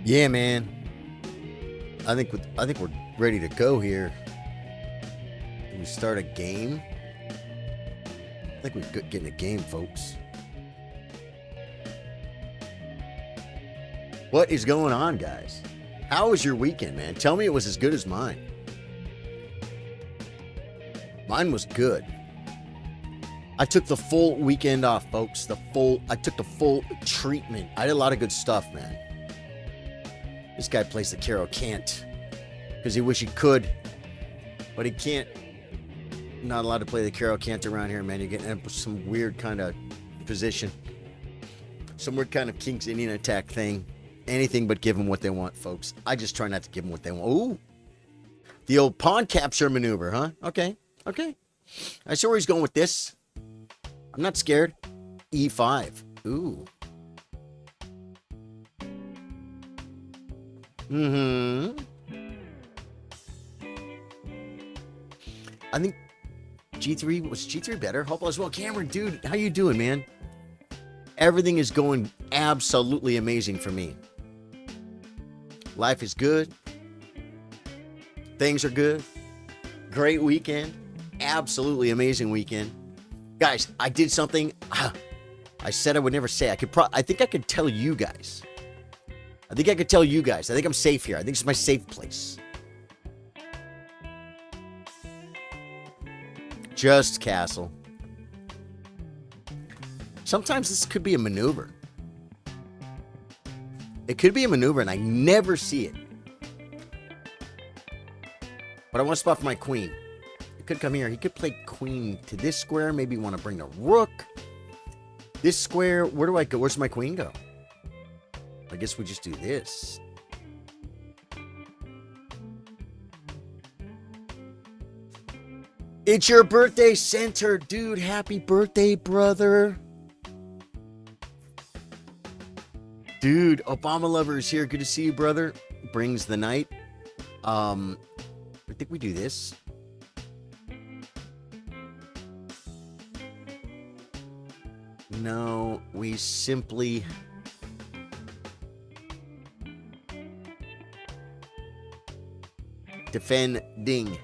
Yeah, man. I think we're ready to go here. Can we start a game? I think we're getting a game, folks. What is going on, guys? How was your weekend, man? Tell me it was as good as mine. Mine was good. I took the full weekend off, folks. I took the full treatment. I did a lot of good stuff, man. This guy plays the Caro Can't because he wish he could, but he can't. Not allowed to play the Caro Can't around here, man. You're getting into some weird kind of position, some weird kind of King's Indian attack thing. Anything but give them what they want, folks. I just try not to give them what they want. Ooh, the old pawn capture maneuver, huh? Okay. I see where he's going with this. I'm not scared. E5. Ooh. I think G3 was G3 better. Hope all is well. Cameron, dude, how you doing, man? Everything is going absolutely amazing for me. Life is good. Things are good. Great weekend. Absolutely amazing weekend. Guys, I did something I said I would never say. I think I could tell you guys. I think I'm safe here. I think it's my safe place. Just castle. Sometimes this could be a maneuver. It could be a maneuver, and I never see it. But I want to spot for my queen. It could come here. He could play queen to this square. Maybe want to bring the rook. This square, where do I go? Where's my queen go? I guess we just do this. It's your birthday, Center. Dude, happy birthday, brother. Dude, Obama lover is here. Good to see you, brother. Brings the night. I think we do this. No, we simply... defending.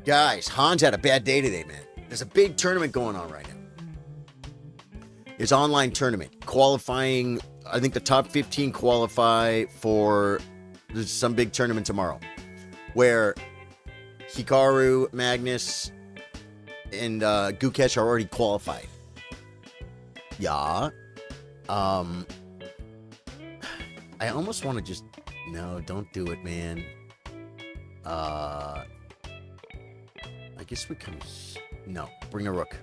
Guys, Hans had a bad day today, man. There's a big tournament going on right now. It's an online tournament. Qualifying, I think the top 15 qualify for some big tournament tomorrow. Where Hikaru, Magnus, and Gukesh are already qualified. Yeah. I almost want to just... No, don't do it, man. I guess we can... No, bring a rook.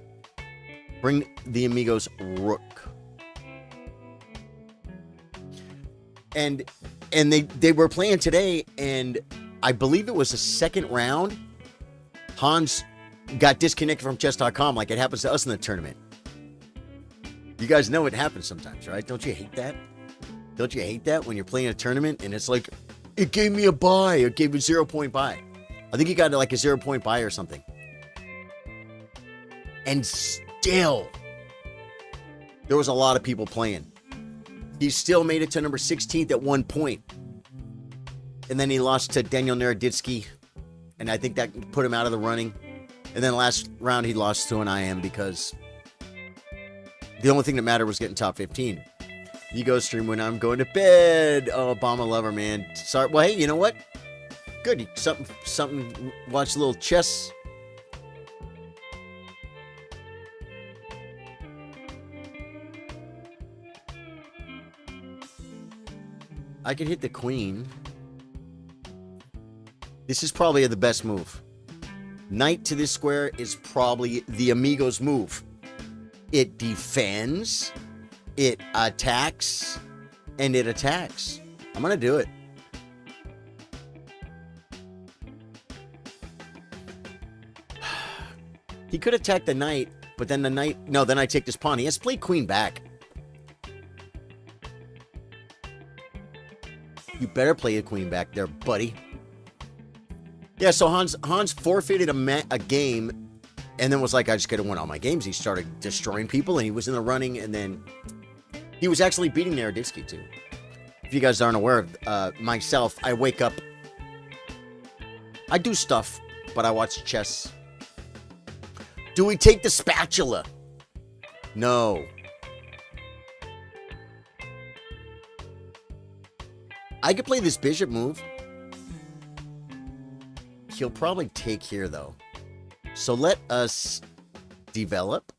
Bring the Amigos rook. And they were playing today, and I believe it was the second round. Hans got disconnected from chess.com like it happens to us in the tournament. You guys know it happens sometimes, right? Don't you hate that? Don't you hate that when you're playing a tournament and it's like, it gave me a buy. It gave me 0-point buy. I think he got like a 0-point buy or something. And still, there was a lot of people playing. He still made it to number 16th at 1 point. And then he lost to Daniel Naroditsky. And I think that put him out of the running. And then last round he lost to an IM because the only thing that mattered was getting top 15. You go stream when I'm going to bed. Oh, Obama lover, man. Sorry. Well, hey, you know what? Good. Something. Watch a little chess. I could hit the queen. This is probably the best move. Knight to this square is probably the Amigos move. It defends, it attacks, and it attacks. I'm going to do it. He could attack the knight, but then the knight... No, then I take this pawn. He has to play queen back. You better play a queen back there, buddy. Yeah, so Hans forfeited a game and then was like, I just got to win all my games. He started destroying people, and he was in the running, and then he was actually beating Naroditsky, too. If you guys aren't aware of myself, I wake up. I do stuff, but I watch chess. Do we take the spatula? No. I could play this bishop move. He'll probably take here, though. So let us develop.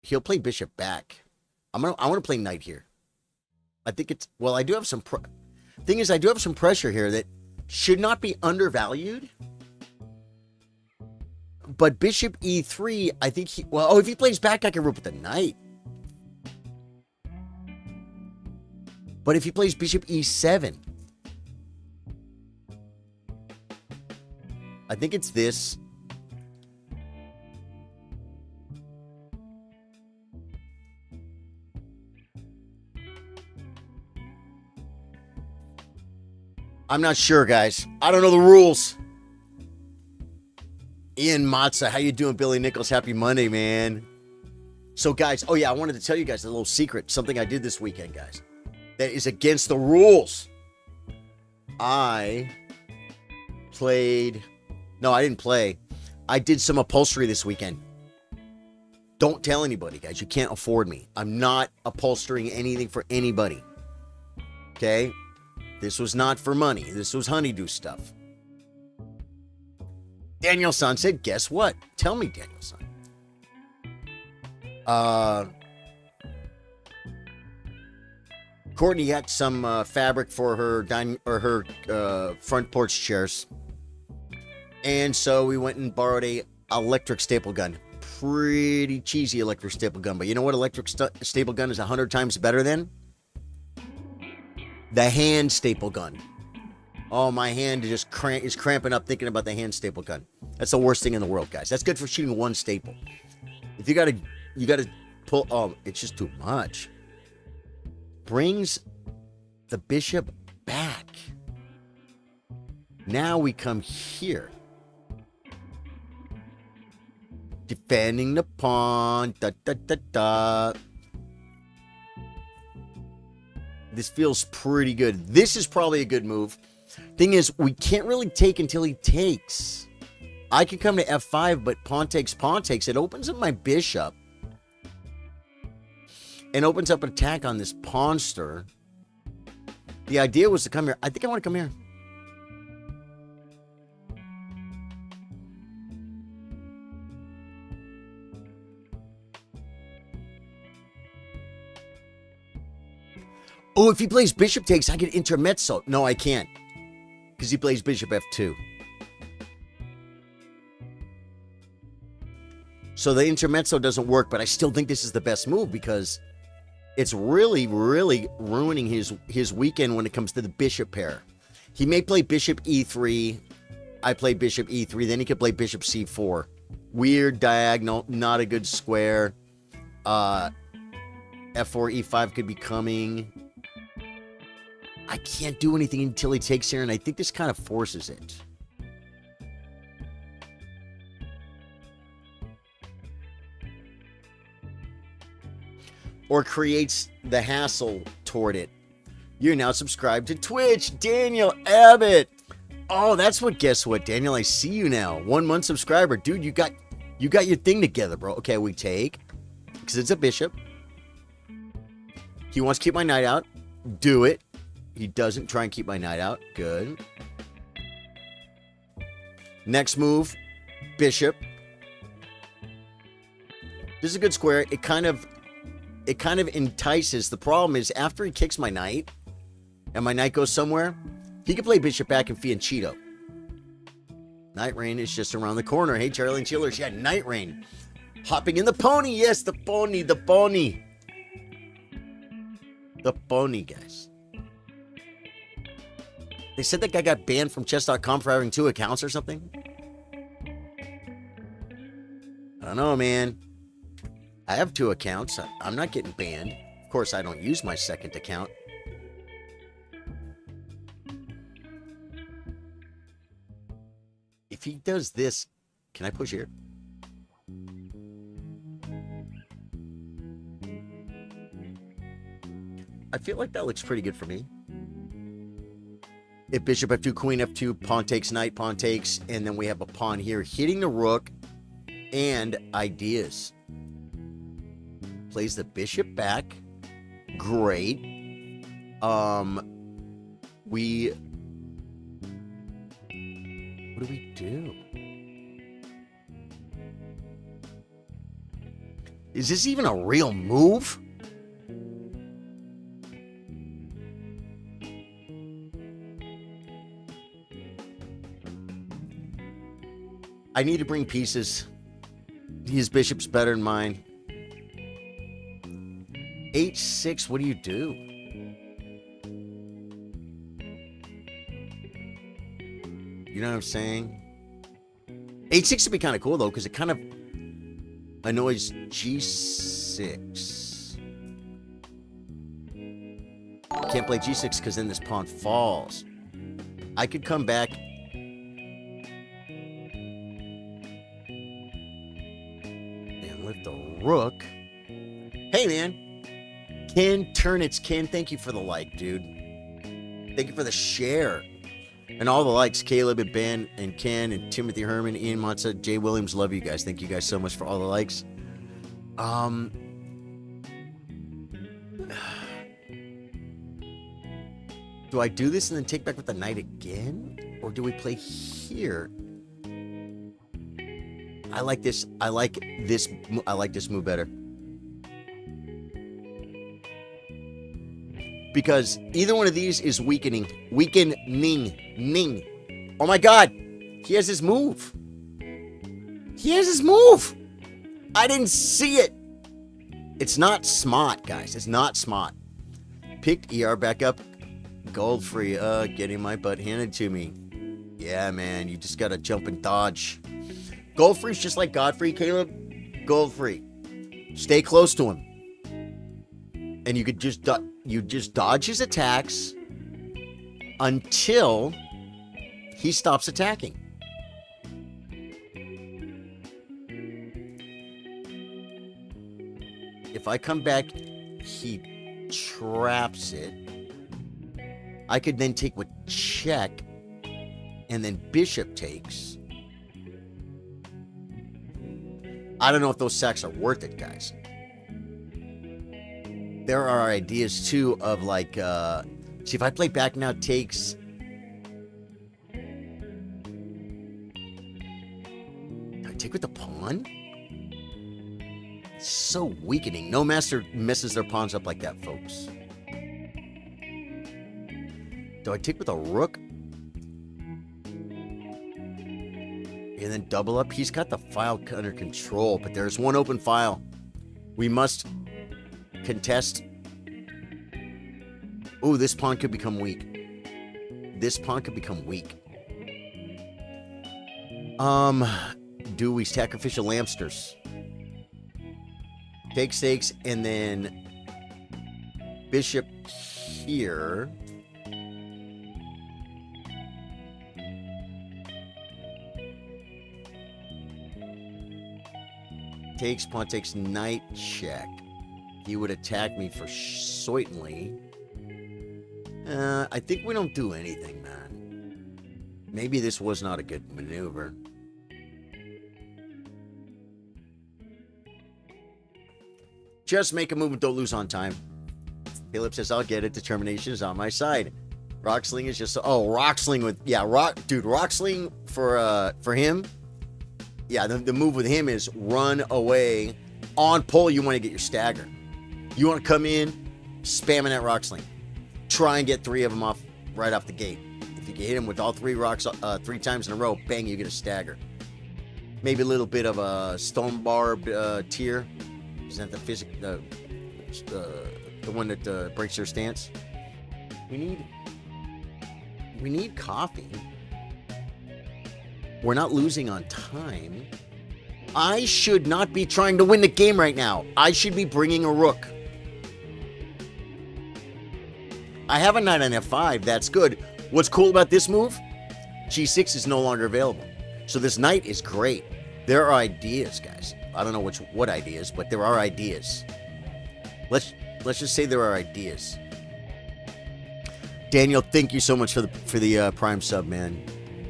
He'll play bishop back. I want to play knight here. I think it's... Well, I do have some... Thing is, I do have some pressure here that should not be undervalued. But bishop e3, I think he... Well, if he plays back, I can rook with the knight. But if he plays bishop e7... I think it's this. I'm not sure, guys. I don't know the rules. Ian Matza, how you doing? Billy Nichols, happy Monday, man. So, guys, oh yeah, I wanted to tell you guys a little secret. Something I did this weekend, guys. That is against the rules. I played... No, I didn't play. I did some upholstery this weekend. Don't tell anybody, guys. You can't afford me. I'm not upholstering anything for anybody. Okay? This was not for money. This was honeydew stuff. Daniel San said, guess what? Tell me, Daniel San. Courtney got some fabric for her front porch chairs. And so we went and borrowed a electric staple gun. Pretty cheesy electric staple gun. But you know what electric staple gun is 100 times better than? The hand staple gun. Oh, my hand is cramping up thinking about the hand staple gun. That's the worst thing in the world, guys. That's good for shooting one staple. If you gotta pull, oh, it's just too much. Brings the bishop back. Now we come here. Defending the pawn. Da, da, da, da. This feels pretty good. This is probably a good move. Thing is, we can't really take until he takes. I could come to f5, but pawn takes, pawn takes. It opens up my bishop. And opens up an attack on this pawnster. The idea was to come here. I think I want to come here. Oh, if he plays bishop takes, I get intermezzo. No, I can't. Because he plays bishop f2. So the intermezzo doesn't work, but I still think this is the best move because it's really, really ruining his weekend when it comes to the bishop pair. He may play bishop e3. I play bishop e3. Then he could play bishop c4. Weird diagonal, not a good square. F4, e5 could be coming. I can't do anything until he takes here, and I think this kind of forces it. Or creates the hassle toward it. You're now subscribed to Twitch, Daniel Abbott. Oh, that's what, guess what, Daniel? I see you now. 1 month subscriber. Dude, you got your thing together, bro. Okay, we take, because it's a bishop. He wants to keep my knight out. Do it. He doesn't try and keep my knight out. Good. Next move, bishop. This is a good square. It kind of entices. The problem is after he kicks my knight and my knight goes somewhere, he can play bishop back and fianchetto. Knight Rain is just around the corner. Hey, Charlie and Chillers. Yeah, Knight Rain. Hopping in the pony. Yes, the pony. The pony. The pony, guys. They said that guy got banned from chess.com for having 2 accounts or something. I don't know, man. I have 2 accounts. I'm not getting banned. Of course, I don't use my second account. If he does this, can I push here? I feel like that looks pretty good for me. If bishop f2, queen f2, pawn takes, knight, pawn takes, and then we have a pawn here hitting the rook and ideas. Plays the bishop back. Great. What do we do? Is this even a real move? I need to bring pieces. His bishop's better than mine. H6, what do you do? You know what I'm saying? H6 would be kind of cool, though, because it kind of annoys G6. Can't play G6 because then this pawn falls. I could come back and lift the rook. Hey, man. Ken Turnitz. Ken, thank you for the like, dude. Thank you for the share. And all the likes. Caleb and Ben and Ken and Timothy Herman, Ian Monza, Jay Williams. Love you guys. Thank you guys so much for all the likes. Do I do this and then take back with the knight again? Or do we play here? I like this. I like this move better. Because either one of these is weakening. Ning. Oh my God. He has his move. He has his move. I didn't see it. It's not smart, guys. It's not smart. Picked ER back up. Gold free. Getting my butt handed to me. Yeah, man. You just gotta jump and dodge. Gold free's just like Godfrey, Caleb. Gold free. Stay close to him. And you could just dodge his attacks until he stops attacking. If I come back, he traps it. I could then take with check, and then bishop takes. I don't know if those sacks are worth it, guys. There are ideas, too, of like, see, if I play back now takes. Do I take with the pawn? It's so weakening. No master messes their pawns up like that, folks. Do I take with a rook? And then double up? He's got the file under control, but there's one open file. We must contest. Oh, this pawn could become weak. This pawn could become weak. Do we sacrificial lamsters? Take stakes, and then bishop here. Takes, pawn takes, knight check. He would attack me for certainly. I think we don't do anything, man. Maybe this was not a good maneuver. Just make a movement, don't lose on time. Caleb says, I'll get it. Determination is on my side. Rocksling is just... Oh, Rocksling with... Yeah, Rocksling for him. Yeah, the move with him is run away. On pull, you want to get your stagger. You want to come in, spamming that Rocksling. Try and get 3 of them off right off the gate. If you can hit him with all 3 rocks 3 times in a row, bang, you get a stagger. Maybe a little bit of a stone barbed tier. Isn't that the one that breaks your stance? We need coffee. We're not losing on time. I should not be trying to win the game right now. I should be bringing a rook. I have a knight on f5. That's good. What's cool about this move? G6 is no longer available. So this knight is great. There are ideas, guys. I don't know what ideas, but there are ideas. Let's just say there are ideas. Daniel, thank you so much for the Prime sub, man,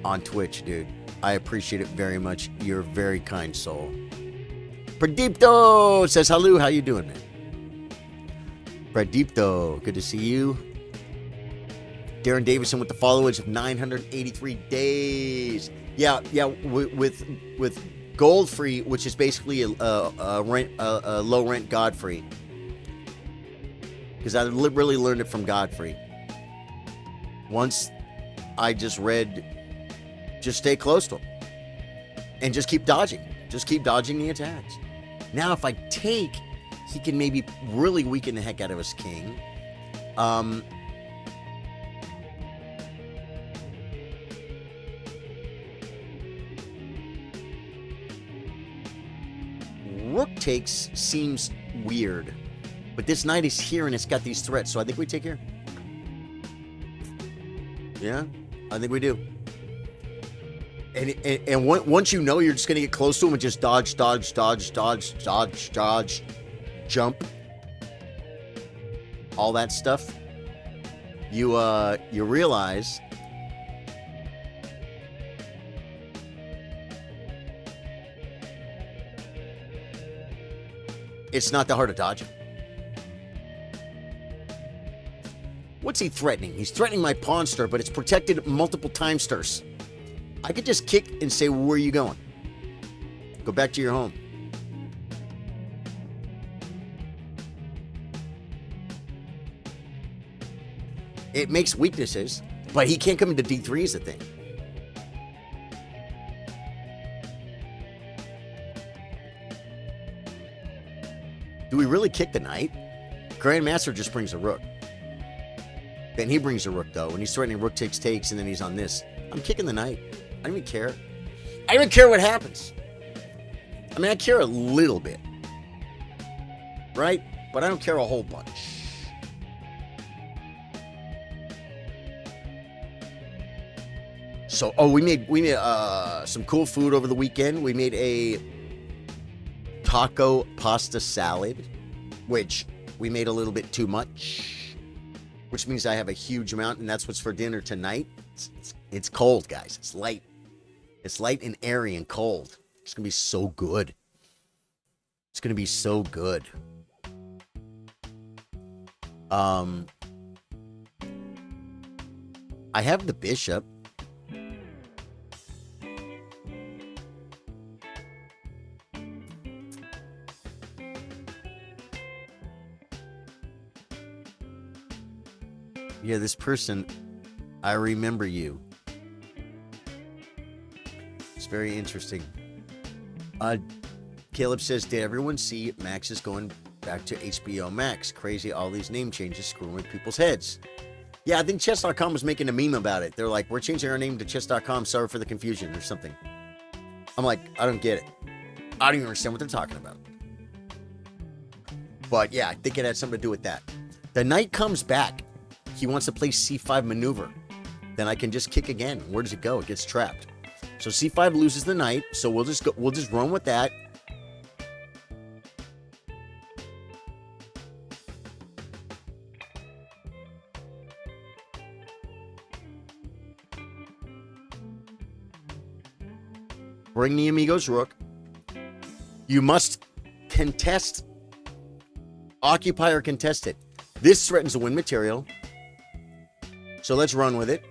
on Twitch, dude. I appreciate it very much. You're a very kind soul. Pradeepto says hello. How you doing, man? Pradeepto, good to see you. Darren Davison with the followers of 983 days. Yeah. With Goldfree, which is basically a low rent Godfrey, because I really learned it from Godfrey. Once I just read, just stay close to him and just keep dodging. Just keep dodging the attacks. Now, if I take, he can maybe really weaken the heck out of his king. Rook takes seems weird, but this knight is here and it's got these threats, so I think we take here. Yeah, I think we do. And once you know you're just gonna get close to him and just dodge, jump, all that stuff, you realize it's not that hard to dodge him. What's he threatening? He's threatening my pawn stir, but it's protected multiple time stirs. I could just kick and say, where are you going? Go back to your home. It makes weaknesses, but he can't come into D3 is the thing. Do we really kick the knight? Grandmaster just brings a rook. Then he brings a rook, though, and he's threatening rook takes, and then he's on this. I'm kicking the knight. I don't even care. I don't even care what happens. I mean, I care a little bit. Right? But I don't care a whole bunch. So, we made some cool food over the weekend. We made a taco pasta salad, which we made a little bit too much, which means I have a huge amount, and that's what's for dinner tonight. It's cold, guys. It's light. It's light and airy and cold. It's going to be so good. It's going to be so good. I have the bishop. Yeah, this person, I remember you. It's very interesting. Caleb says, did everyone see Max is going back to HBO Max? Crazy, all these name changes screwing with people's heads. Yeah, I think chess.com was making a meme about it. They're like, we're changing our name to chess.com. Sorry for the confusion or something. I'm like, I don't get it. I don't even understand what they're talking about. But yeah, I think it had something to do with that. The knight comes back. He wants to play c5 maneuver. Then I can just kick again. Where does it go? It gets trapped. So c5 loses the knight. So we'll just run with that. Bring the amigos rook. You must contest, occupy or contest it. This threatens to win material. So let's run with it.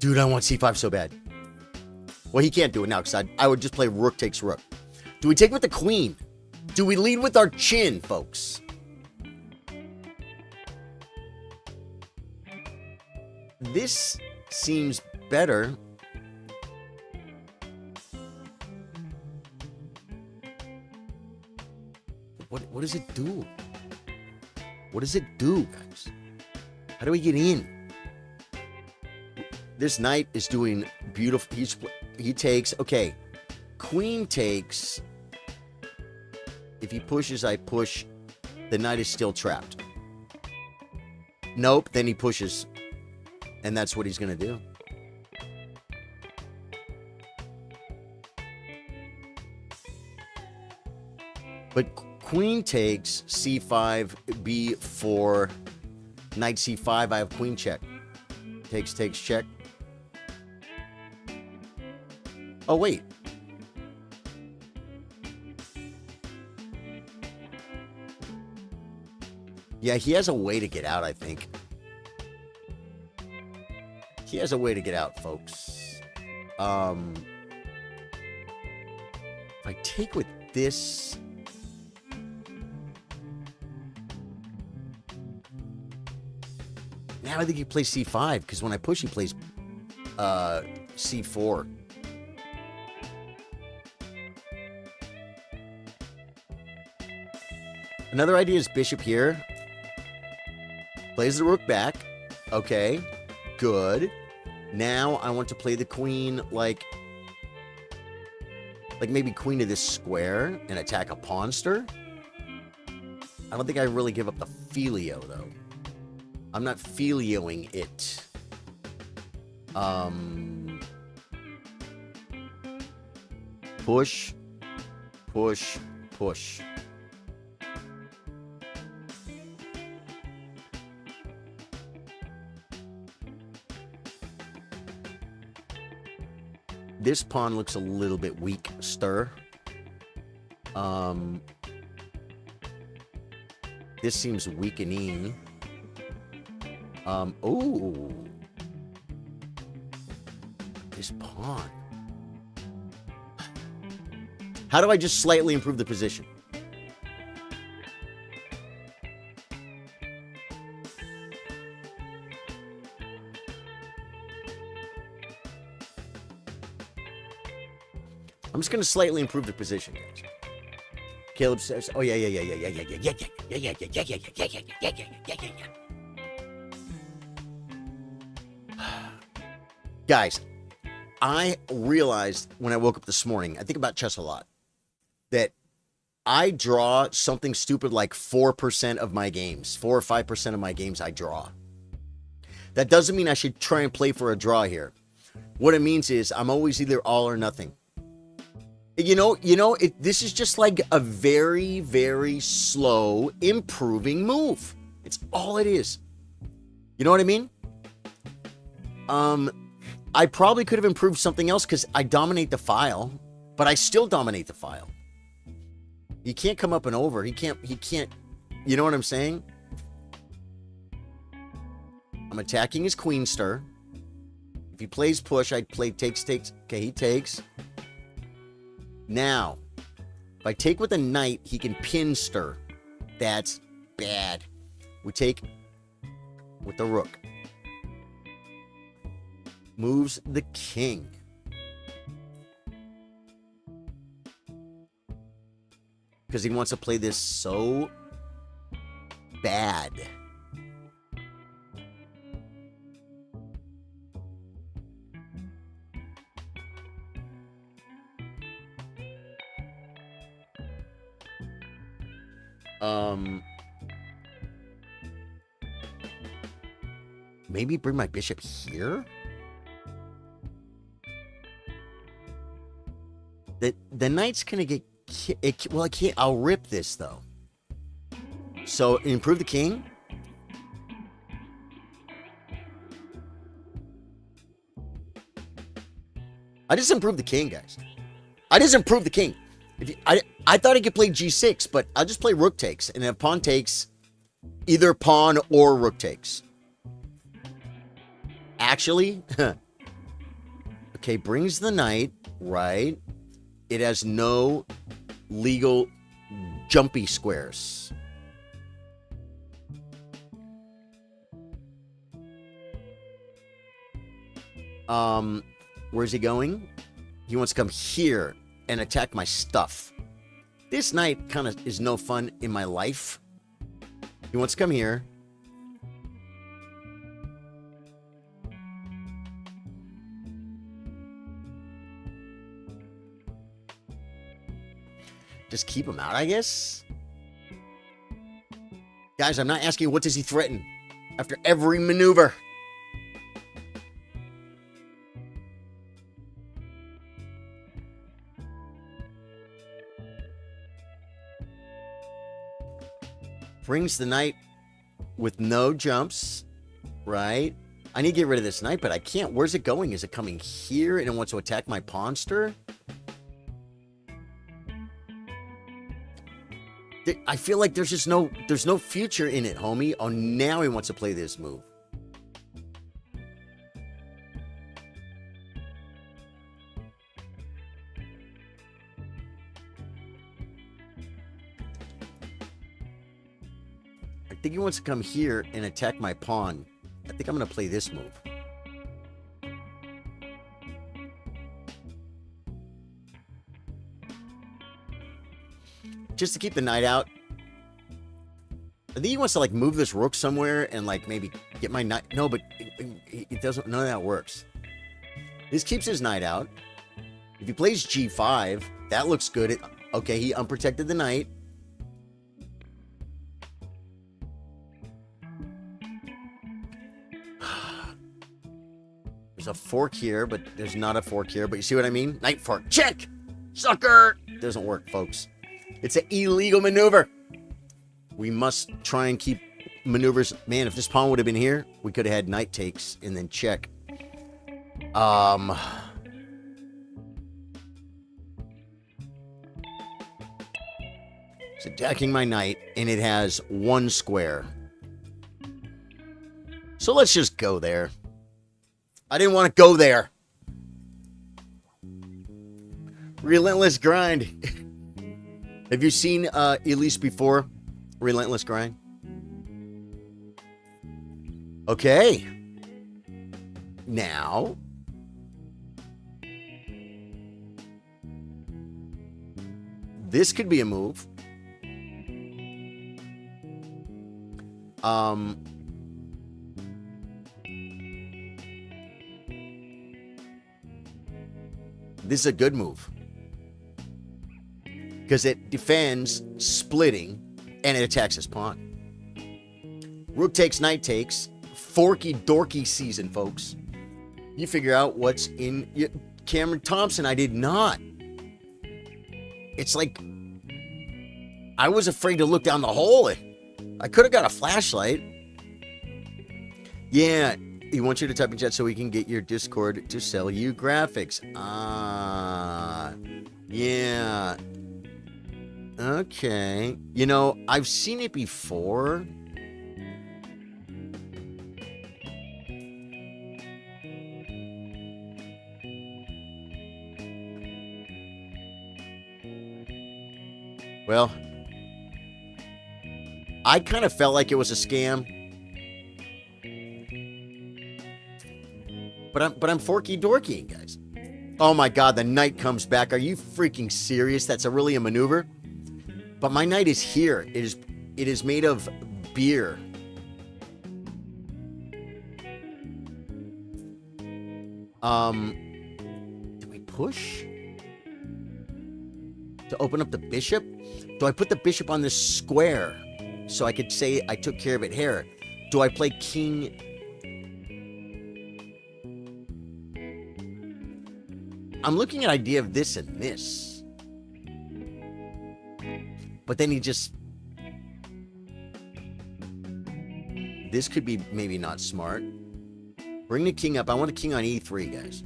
Dude, I want c5 so bad. Well, he can't do it now because I would just play rook takes rook. Do we take with the queen? Do we lead with our chin, folks? This seems better. What does it do? What does it do, guys? How do we get in? This knight is doing beautiful. He takes. Okay. Queen takes. If he pushes, I push. The knight is still trapped. Nope. Then he pushes. And that's what he's going to do. But queen takes c5, b4, knight c5. I have queen check. Takes, check. Oh, wait. Yeah, he has a way to get out, I think. He has a way to get out, folks. If I take with this... Now I think he plays c5, because when I push, he plays c4. Another idea is bishop here. Plays the rook back. Okay, good. Now I want to play the queen like maybe queen to this square and attack a pawnster. I don't think I really give up the filio, though. I'm not filioing it. Push, push, push. This pawn looks a little bit weak, stir. This seems weakening. Oh. This pawn. How do I just slightly improve the position? I'm just going to slightly improve the position, guys. Caleb says, oh, yeah. Guys, I realized when I woke up this morning, I think about chess a lot, that I draw something stupid like 4% of my games. 4 or 5% of my games I draw. That doesn't mean I should try and play for a draw here. What it means is I'm always either all or nothing. This is just like a very, very slow improving move. It's all it is. You know what I mean? I probably could have improved something else because I dominate the file, but I still dominate the file. He can't come up and over. He can't, you know what I'm saying? I'm attacking his queen stir. If he plays push, I'd play takes. Okay, he takes. Now, if I take with a knight, he can pin stir. That's bad. We take with the rook. Moves the king. Because he wants to play this so bad. Maybe bring my bishop here? The knight's gonna get... Well, I can't... I'll rip this, though. So, improve the king? I just improved the king, guys. I just improved the king. I thought I could play g6, but I'll just play rook takes. And if pawn takes, either pawn or rook takes. Actually, okay, brings the knight, right? It has no legal jumpy squares. Where's he going? He wants to come here and attack my stuff. This knight kind of is no fun in my life. He wants to come here. Just keep him out, I guess. Guys, I'm not asking what does he threaten after every maneuver. brings the knight with no jumps, right? I need to get rid of this knight, but I can't. Where's it going? Is it coming here and it wants to attack my pawnster? I feel like there's no future in it, homie. Oh, now he wants to play this move. I think he wants to come here and attack my pawn. I think I'm going to play this move. Just to keep the knight out. I think he wants to like move this rook somewhere and like maybe get my knight. No, but it doesn't. None of that works. This keeps his knight out. If he plays g5, that looks good. Okay, he unprotected the knight. There's a fork here, but there's not a fork here. But you see what I mean? Knight fork. Check! Sucker! Doesn't work, folks. It's an illegal maneuver. We must try and keep maneuvers. Man, if this pawn would have been here, we could have had knight takes and then check. It's attacking my knight, and it has one square. So let's just go there. I didn't want to go there. Relentless grind. Have you seen Elise before? Relentless grind. Okay. Now. This could be a move. This is a good move. Because it defends splitting and it attacks his pawn. Rook takes, knight takes. Forky dorky season, folks. You figure out what's in Cameron Thompson. I did not. It's like I was afraid to look down the hole. I could have got a flashlight. Yeah, he wants you to type in chat so we can get your Discord to sell you graphics. Yeah. Okay. You know, I've seen it before. Well, I kind of felt like it was a scam. But I'm forky dorky, guys. Oh my god, the knight comes back. Are you freaking serious? That's really a maneuver? But my knight is here. It is made of beer. Do we push? To open up the bishop? Do I put the bishop on this square so I could say I took care of it here? Do I play king? I'm looking at idea of this and this. But then he just... This could be maybe not smart. Bring the king up. I want a king on e3, guys.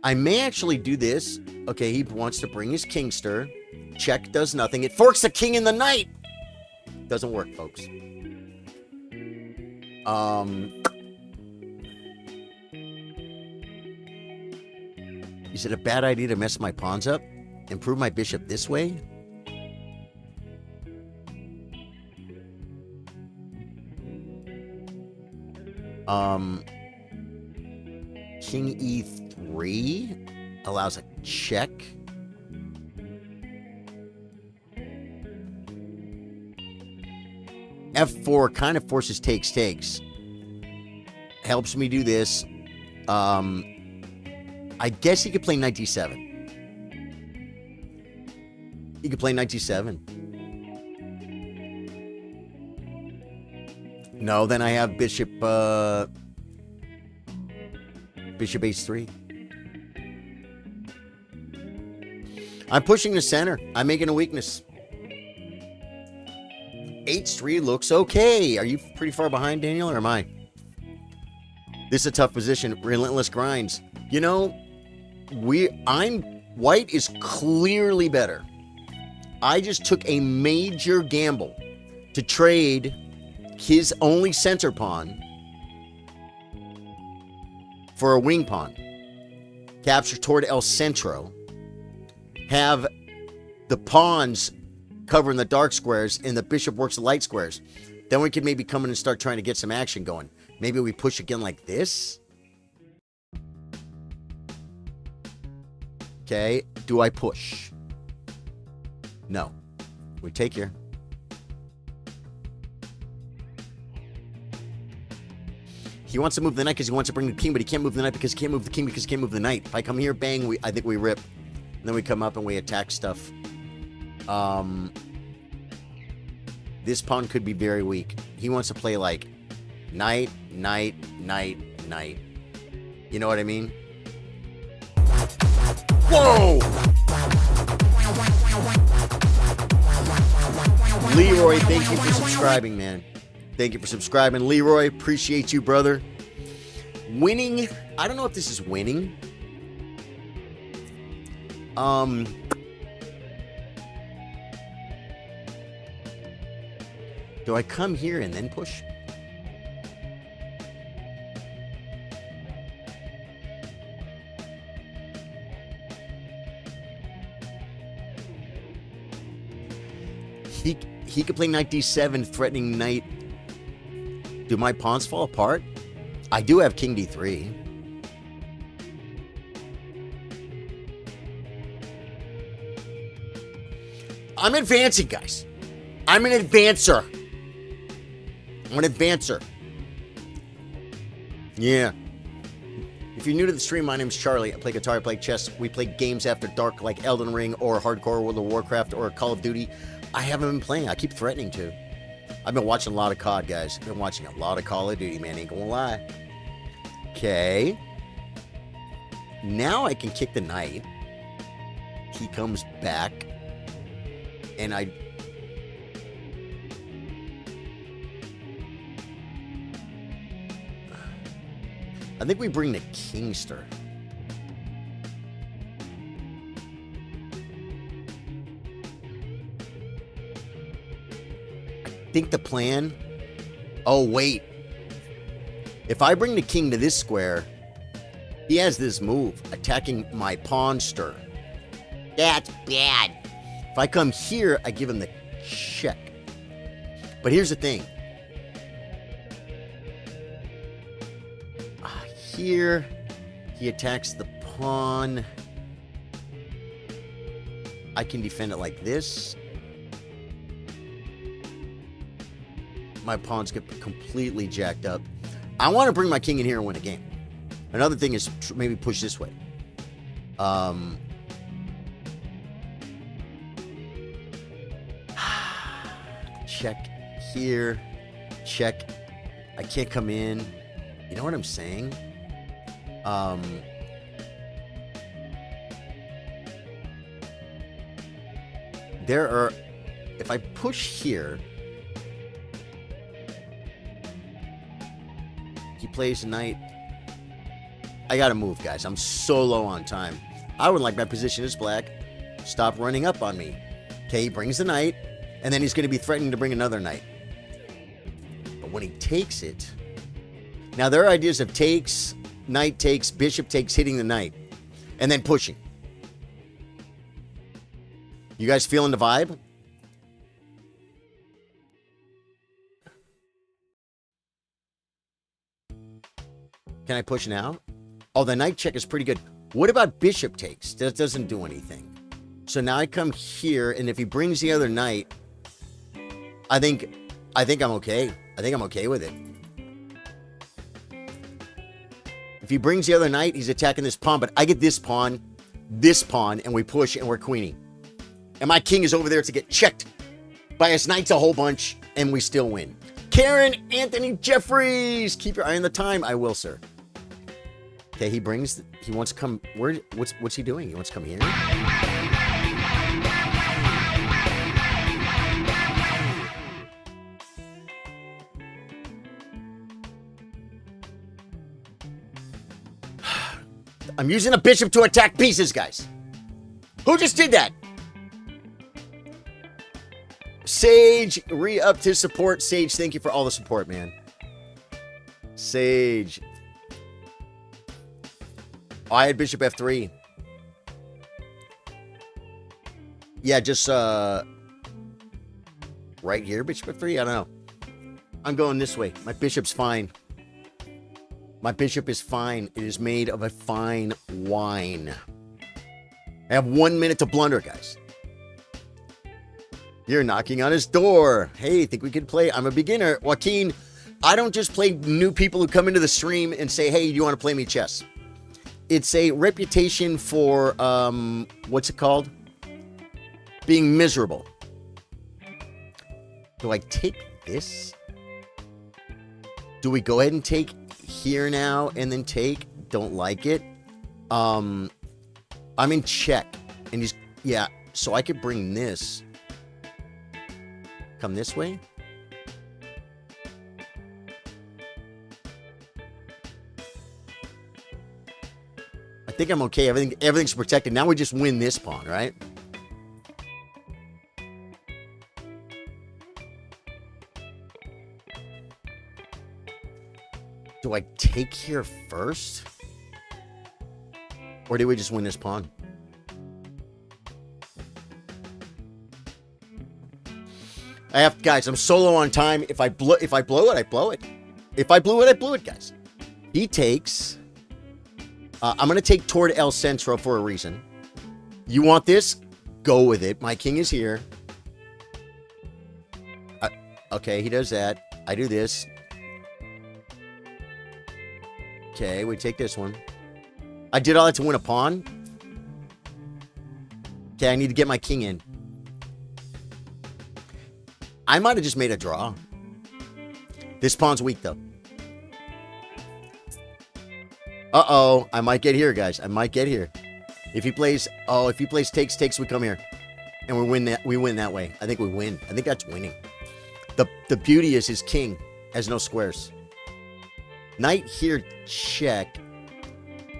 I may actually do this. Okay, he wants to bring his kingster. Check does nothing. It forks the king and the knight. Doesn't work, folks. Is it a bad idea to mess my pawns up? Improve my bishop this way? King e3 allows a check. F4 kind of forces takes. Helps me do this. I guess he could play knight d7. He could play knight d7. No, then I have bishop bishop h3. I'm pushing the center. I'm making a weakness. H3 looks okay. Are you pretty far behind, Daniel, or am I? This is a tough position. Relentless grinds. You know, white is clearly better. I just took a major gamble to trade his only center pawn for a wing pawn. Capture toward El Centro. Have the pawns covering the dark squares and the bishop works the light squares. Then we can maybe come in and start trying to get some action going. Maybe we push again like this. Okay, do I push? No. We take here. He wants to move the knight because he wants to bring the king, but he can't move the knight because he can't move the king because he can't move the knight. If I come here, bang, I think we rip. And then we come up and we attack stuff. This pawn could be very weak. He wants to play like knight, knight, knight, knight. You know what I mean? Whoa! Leroy, thank you for subscribing, man. Thank you for subscribing. Leroy, appreciate you, brother. Winning. I don't know if this is winning. Do I come here and then push? He could play knight d7, threatening knight. Do my pawns fall apart? I do have king d3. I'm advancing, guys. I'm an advancer. I'm an advancer. Yeah. If you're new to the stream, my name's Charlie. I play guitar, I play chess. We play games after dark like Elden Ring or Hardcore World of Warcraft or Call of Duty. I haven't been playing. I keep threatening to. I've been watching a lot of COD, guys. I've been watching a lot of Call of Duty, man. Ain't gonna lie. Okay. Now I can kick the knight. He comes back. And I think we bring the Kingster. I think the plan... Oh, wait. If I bring the king to this square, he has this move, attacking my pawnster. That's bad. If I come here, I give him the check. But here's the thing. Here, he attacks the pawn. I can defend it like this. My pawns get completely jacked up. I want to bring my king in here and win a game. Another thing is maybe push this way. Check here. Check. I can't come in. You know what I'm saying? There are... If I push here... He plays knight. I gotta move, guys. I'm so low on time. I would like my position as black. Stop running up on me. Okay, he brings the knight. And then he's going to be threatening to bring another knight. But when he takes it... Now, there are ideas of takes, knight takes, bishop takes, hitting the knight. And then pushing. You guys feeling the vibe? Can I push now? Oh, the knight check is pretty good. What about bishop takes? That doesn't do anything. So now I come here, and if he brings the other knight, I think I'm okay. I think I'm okay with it. If he brings the other knight, he's attacking this pawn, but I get this pawn, and we push, and we're queening. And my king is over there to get checked by his knights a whole bunch, and we still win. Karen Anthony Jeffries, keep your eye on the time. I will, sir. Okay, he wants to come. What's he doing? He wants to come here. I'm using a bishop to attack pieces, guys. Who just did that? Sage re-upped his support. Sage, thank you for all the support, man. Sage. Oh, I had bishop f3. Yeah, just right here, bishop f3. I don't know. I'm going this way. My bishop's fine. My bishop is fine. It is made of a fine wine. I have 1 minute to blunder, guys. You're knocking on his door. Hey, think we could play? I'm a beginner. Joaquin, I don't just play new people who come into the stream and say, hey, do you want to play me chess? It's a reputation for, what's it called? Being miserable. Do I take this? Do we go ahead and take here now and then take? Don't like it. I'm in check. And he's, yeah, so I could bring this. Come this way. I think I'm okay. Everything's protected. Now we just win this pawn, right? Do I take here first? Or do we just win this pawn? Guys, I'm solo on time. If I blow it, I blow it. If I blew it, I blew it, guys. He takes. I'm going to take toward El Centro for a reason. You want this? Go with it. My king is here. Okay, he does that. I do this. Okay, we take this one. I did all that to win a pawn. Okay, I need to get my king in. I might have just made a draw. This pawn's weak, though. Uh-oh. I might get here, guys. I might get here. If he plays... Oh, if he plays takes, we come here. And we win that way. I think we win. I think that's winning. The beauty is his king has no squares. Knight here, check.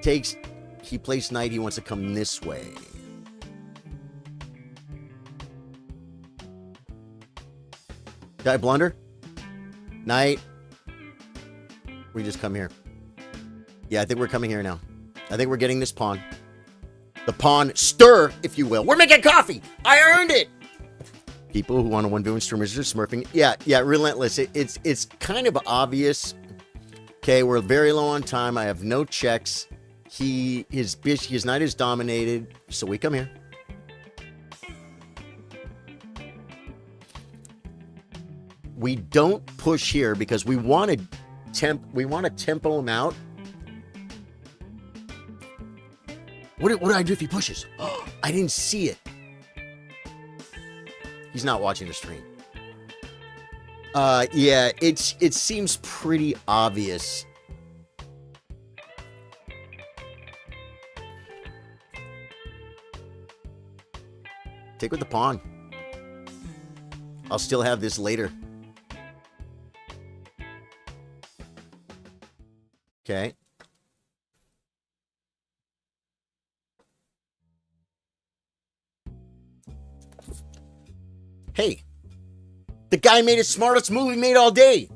Takes... He plays knight. He wants to come this way. Did I blunder? Knight. We just come here. Yeah, I think we're coming here now. I think we're getting this pawn. The pawn stir, if you will. We're making coffee. I earned it. People who want to 1v1 streamers are smurfing. Yeah, relentless. It's kind of obvious. Okay, we're very low on time. I have no checks. His knight is dominated, so we come here. We don't push here because we want to tempo him out. What do I do if he pushes? Oh, I didn't see it. He's not watching the stream. Yeah, it seems pretty obvious. Take with the pawn. I'll still have this later. Okay. Hey, the guy made his smartest move he made all day.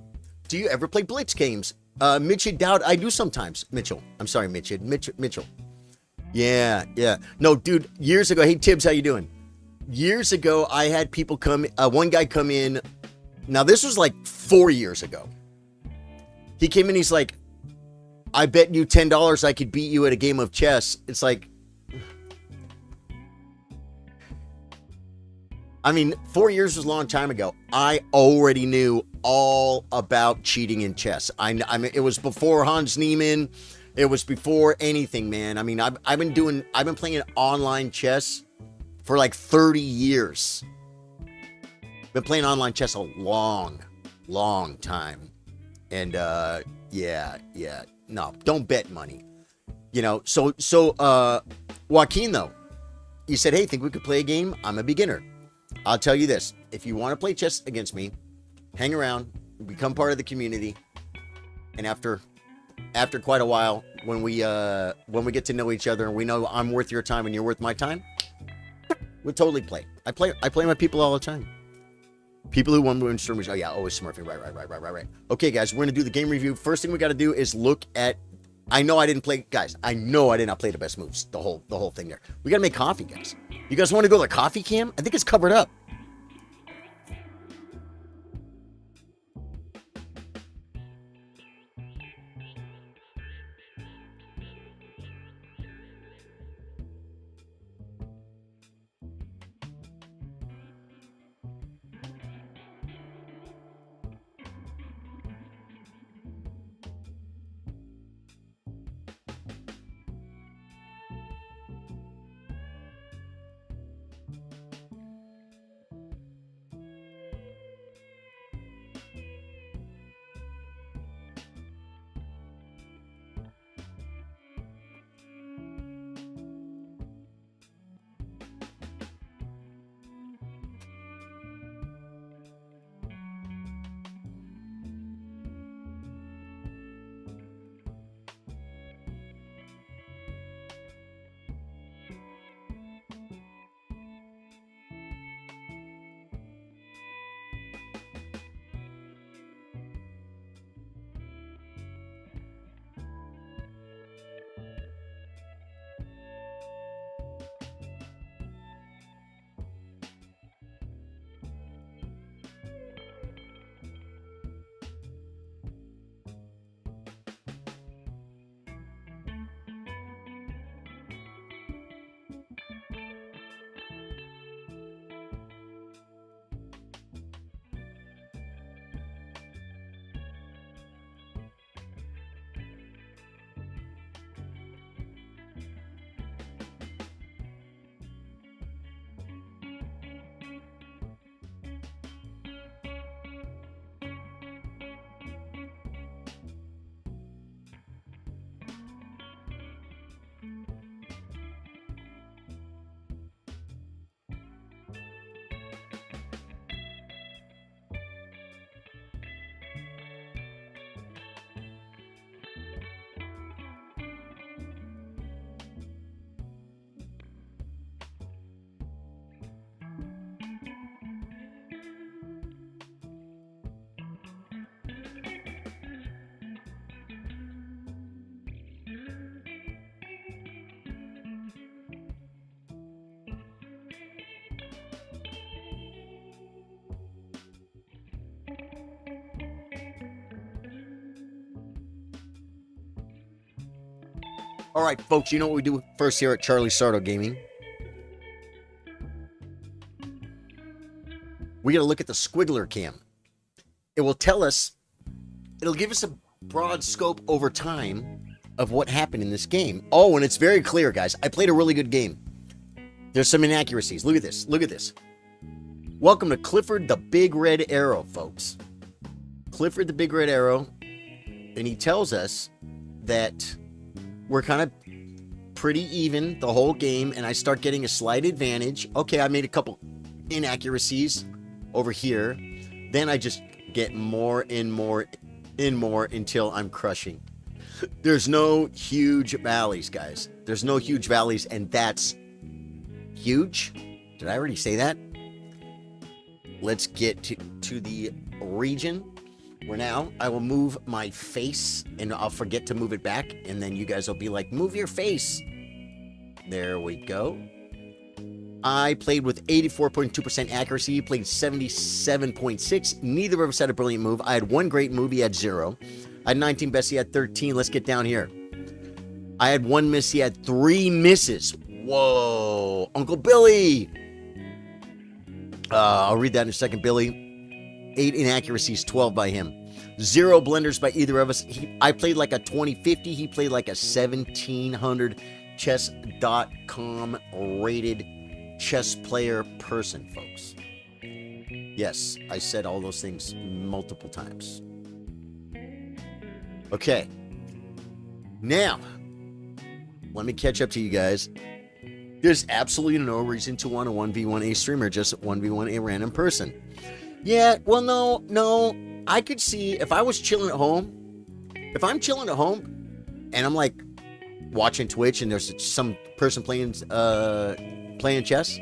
Do you ever play Blitz games? Mitchell Dowd, I do sometimes. Mitchell. I'm sorry, Mitchell. Yeah. No, dude, years ago, hey, Tibbs, how you doing? Years ago, I had people come, one guy come in. Now, this was like 4 years ago. He came in, he's like, I bet you $10 I could beat you at a game of chess. It's like, I mean, 4 years was a long time ago. I already knew all about cheating in chess. I mean, it was before Hans Niemann. It was before anything, man. I mean, I've been playing online chess for like 30 years. Been playing online chess a long time. And, yeah. No, don't bet money. You know, so Joaquin, though, you said, hey, think we could play a game? I'm a beginner. I'll tell you this. If you want to play chess against me, hang around, become part of the community, and after after quite a while, when we get to know each other and we know I'm worth your time and you're worth my time, we'll totally play. I play my people all the time. People who want to win streamers. Oh yeah, always Smurfing. Right. Okay, guys, we're gonna do the game review. First thing we got to do is look at. I know I didn't play, guys. I know I did not play the best moves. The whole thing there. We gotta make coffee, guys. You guys want to go to the coffee cam? I think it's covered up. All right, folks, you know what we do first here at Charlie Sardo Gaming? We got to look at the Squiggler cam. It will tell us, it'll give us a broad scope over time of what happened in this game. Oh, and it's very clear, guys. I played a really good game. There's some inaccuracies. Look at this. Look at this. Welcome to Clifford the Big Red Arrow, folks. Clifford the Big Red Arrow. And he tells us that we're kind of pretty even the whole game, and I start getting a slight advantage. Okay, I made a couple inaccuracies over here. Then I just get more and more and more until I'm crushing. There's no huge valleys, guys. There's no huge valleys, and that's huge. Did I already say that? Let's get to the region. Where now I will move my face and I'll forget to move it back, and then you guys will be like, move your face. There we go. I played with 84.2% accuracy. He played 77.6. Neither of us had a brilliant move. I had one great move. He had 0. I had 19 best. He had 13. Let's get down here. I had 1 miss. He had 3 misses. Whoa. Uncle Billy. I'll read that in a second, Billy. 8 inaccuracies, 12 by him. 0 blenders by either of us. I played like a 2050. He played like a 1700 chess.com rated chess player person, folks. Yes, I said all those things multiple times. Okay. Now, let me catch up to you guys. There's absolutely no reason to want a 1v1 a streamer, just 1v1 a random person. Yeah, well, no. I could see if I was chilling at home If I'm chilling at home and I'm like watching Twitch and there's some person playing chess,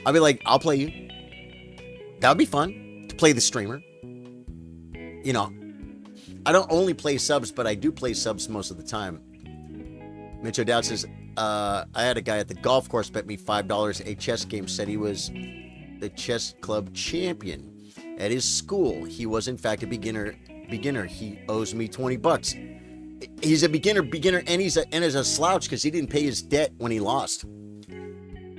I'll be like, I'll play you. That would be fun to play the streamer. You know, I don't only play subs, but I do play subs most of the time. Mitch O'Dowd says, I had a guy at the golf course bet me $5 a chess game, said he was the chess club champion at his school. He was in fact a beginner. He owes me $20. He's a beginner, and he's a slouch because he didn't pay his debt when he lost.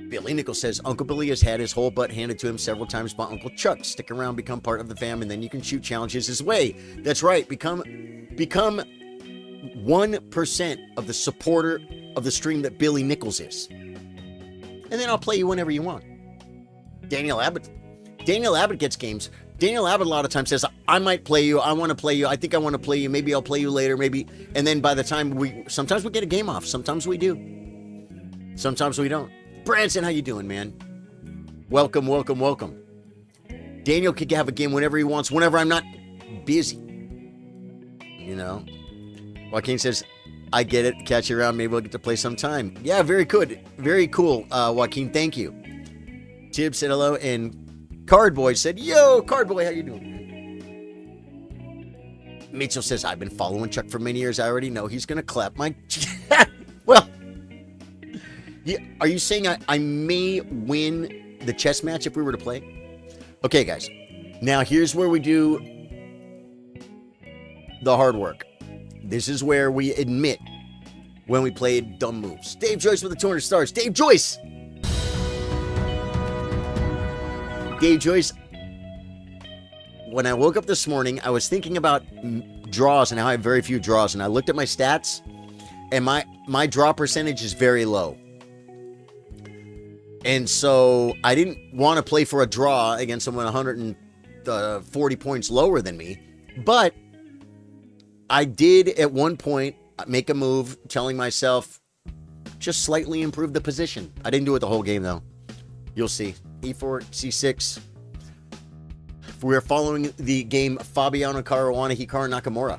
Billy Nichols says, Uncle Billy has had his whole butt handed to him several times by Uncle Chuck. Stick around, become part of the fam, and then you can shoot challenges his way. That's right. Become 1% of the supporter of the stream that Billy Nichols is. And then I'll play you whenever you want. Daniel Abbott gets games. Daniel Abbott a lot of times says, I might play you. I want to play you. I think I want to play you. Maybe I'll play you later. Maybe. And then by the time sometimes we get a game off. Sometimes we do. Sometimes we don't. Branson, how you doing, man? Welcome. Daniel could have a game whenever he wants, whenever I'm not busy. You know? Joaquin says, I get it. Catch you around. Maybe we'll get to play sometime. Yeah, very good. Very cool, Joaquin. Thank you. Tib said hello, and Cardboy said, yo, Cardboy, how you doing? Mitchell says, I've been following Chuck for many years. I already know he's going to clap my... Well, yeah, are you saying I may win the chess match if we were to play? Okay, guys. Now, here's where we do the hard work. This is where we admit when we played dumb moves. Dave Joyce with the 200 stars. Dave Joyce! Dave Joyce, when I woke up this morning, I was thinking about draws and how I have very few draws. And I looked at my stats, and my draw percentage is very low. And so I didn't want to play for a draw against someone 140 points lower than me. But I did at one point make a move telling myself, just slightly improve the position. I didn't do it the whole game, though. You'll see. E4, C6. We're following the game Fabiano Caruana Hikaru Nakamura.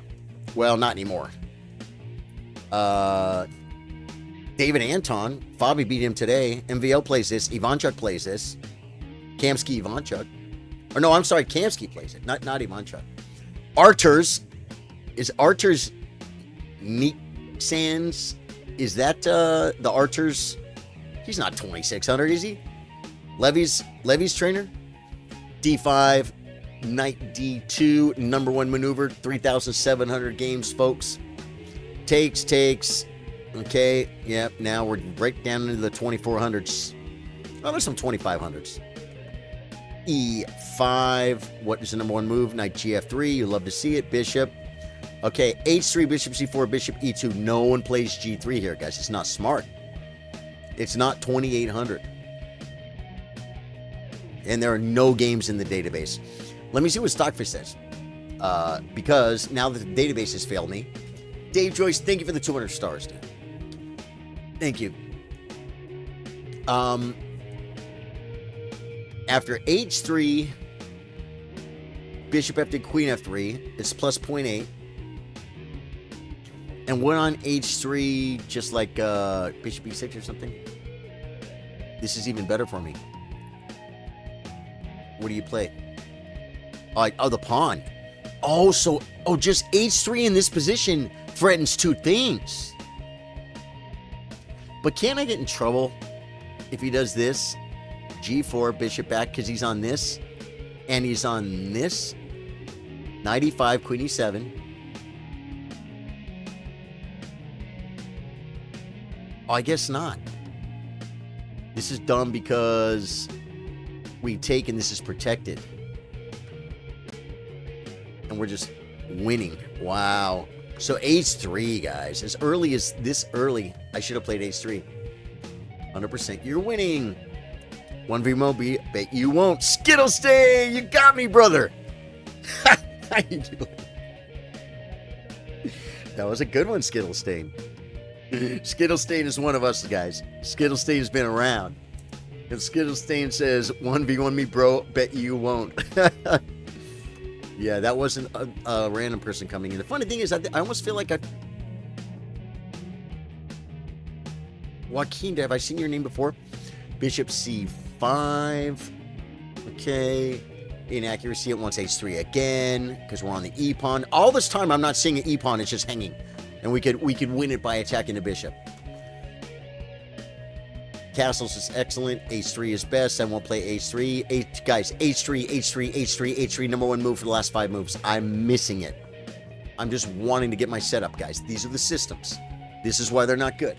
Well, not anymore. David Anton. Fabi beat him today. MVL plays this. Ivanchuk plays this. Kamsky Ivanchuk. Or no, I'm sorry. Kamsky plays it. Not Ivanchuk. Arturs. Is Arturs Neat Sands? Is that the Arturs? He's not 2,600, is he? Levy's trainer. D5. Knight D2. Number one maneuver. 3,700 games, folks. Takes. Okay, yep, now we're right down into the 2,400s. Oh, there's some 2,500s. E5, what is the number one move? Knight GF3, you love to see it. Bishop. Okay, H3, Bishop C4, Bishop E2. No one plays G3 here, guys. It's not smart. It's not 2,800. And there are no games in the database. Let me see what Stockfish says. Because now that the database has failed me. Dave Joyce, thank you for the 200 stars, dude. Thank you. After H3, Bishop F3, Queen F3, it's plus 0.8. And went on H3 just like Bishop E6 or something. This is even better for me. What do you play? Oh, the pawn. Just H3 in this position threatens two things. But can't I get in trouble if he does this? G4, Bishop back, because he's on this. And he's on this. Knight E5, Queen E7. Oh, I guess not. This is dumb because we take and this is protected. And we're just winning. Wow. So H3, guys. As early as this early, I should have played H3. 100%. You're winning. 1v Moby. Bet you won't. Skittlestain! You got me, brother. How you doing? That was a good one, Skittlestain. Skittlestain is one of us, guys. Skittlestain's been around. And Skittlestain says, 1v1 me, bro. Bet you won't. Yeah, that wasn't a random person coming in. The funny thing is, I almost feel like Joaquin, have I seen your name before? Bishop C5. Okay. Inaccuracy, it wants H3 again, because we're on the E pawn. All this time, I'm not seeing an E pawn, it's just hanging. And we could win it by attacking the bishop. Castles is excellent. H3 is best. I won't play H3. Guys, H3, H3, H3, H3. Number one move for the last 5 moves. I'm missing it. I'm just wanting to get my setup, guys. These are the systems. This is why they're not good.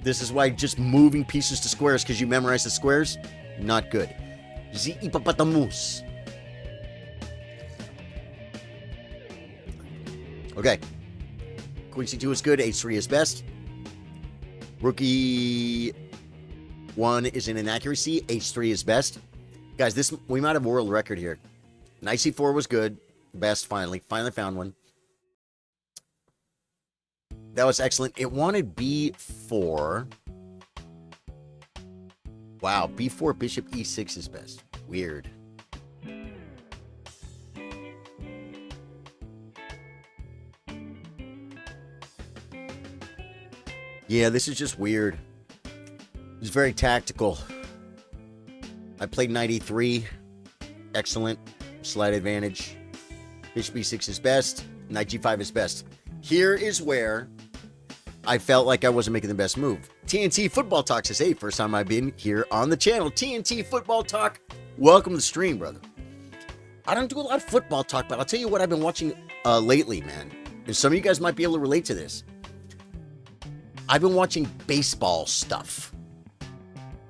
This is why just moving pieces to squares because you memorize the squares, not good. Hippopotamus. Okay. Queen C2 is good. H3 is best. Rookie 1 is an inaccuracy. H3 is best. Guys, we might have a world record here. Knight C4 was good. Best, finally. Finally found one. That was excellent. It wanted B4. Wow, B4, Bishop E6 is best. Weird. Yeah, this is just weird. It's very tactical. I played Knight E3. Excellent. Slight advantage. Bishop E6 is best. Knight G5 is best. Here is where I felt like I wasn't making the best move. TNT Football Talk says, hey, first time I've been here on the channel. TNT Football Talk, welcome to the stream, brother. I don't do a lot of football talk, but I'll tell you what I've been watching lately, man. And some of you guys might be able to relate to this. I've been watching baseball stuff.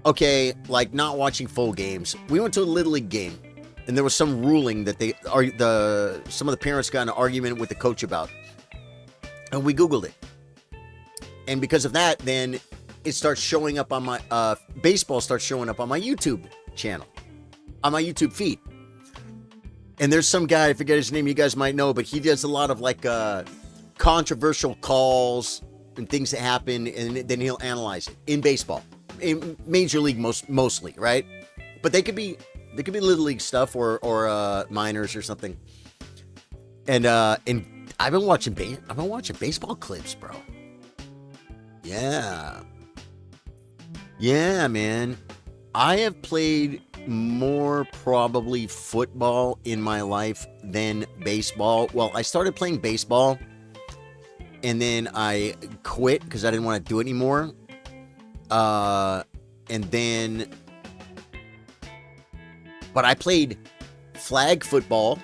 Okay, like not watching full games. We went to a Little League game, and there was some ruling that some of the parents got in an argument with the coach about. And we Googled it. And because of that, then it starts showing up on my, baseball starts showing up on my YouTube channel, on my YouTube feed. And there's some guy, I forget his name, you guys might know, but he does a lot of like controversial calls and things that happen, and then he'll analyze it in baseball, in Major League mostly, right? But they could be Little League stuff or minors or something. And I've been watching baseball clips, bro. Yeah. Yeah, man. I have played more probably football in my life than baseball. Well, I started playing baseball and then I quit because I didn't want to do it anymore. But I played flag football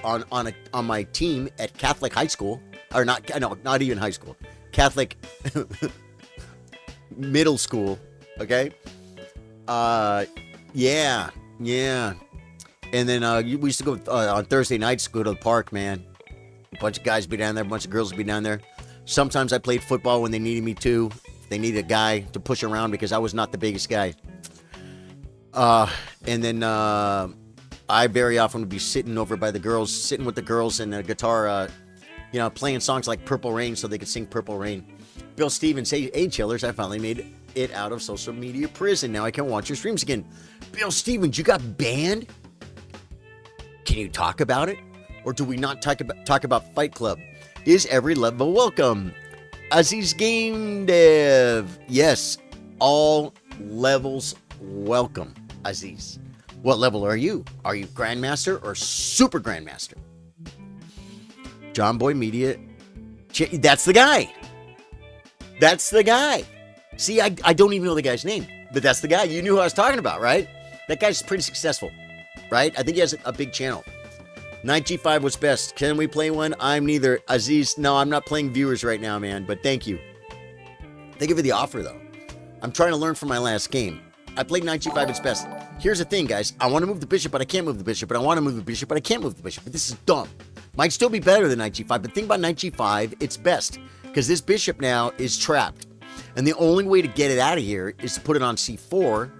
on my team at Catholic high school, or not even high school, Catholic middle school. Okay. Yeah. And then we used to go on Thursday nights, go to the park, man. A bunch of guys be down there, a bunch of girls be down there. Sometimes I played football when they needed me to. They needed a guy to push around because I was not the biggest guy. And then I very often would be sitting with the girls and a guitar, playing songs like Purple Rain so they could sing Purple Rain. Bill Stevens, hey chillers, I finally made it out of social media prison. Now I can watch your streams again. Bill Stevens, you got banned? Can you talk about it? Or do we not talk about Fight Club? Is every level welcome? Aziz Game Dev. Yes, all levels welcome, Aziz. What level are you? Are you Grandmaster or Super Grandmaster? John Boy Media. That's the guy. That's the guy. See, I don't even know the guy's name, but that's the guy. You knew who I was talking about, right? That guy's pretty successful, right? I think he has a big channel. Knight G5 was best. Can we play one? I'm neither. Aziz, no, I'm not playing viewers right now, man, but thank you. Thank you for the offer, though. I'm trying to learn from my last game. I played Knight G5, it's best. Here's the thing, guys. I want to move the bishop, but I can't move the bishop. But I want to move the bishop, but I can't move the bishop. But this is dumb. Might still be better than Knight G5, but think about Knight G5, it's best. Because this bishop now is trapped. And the only way to get it out of here is to put it on C4.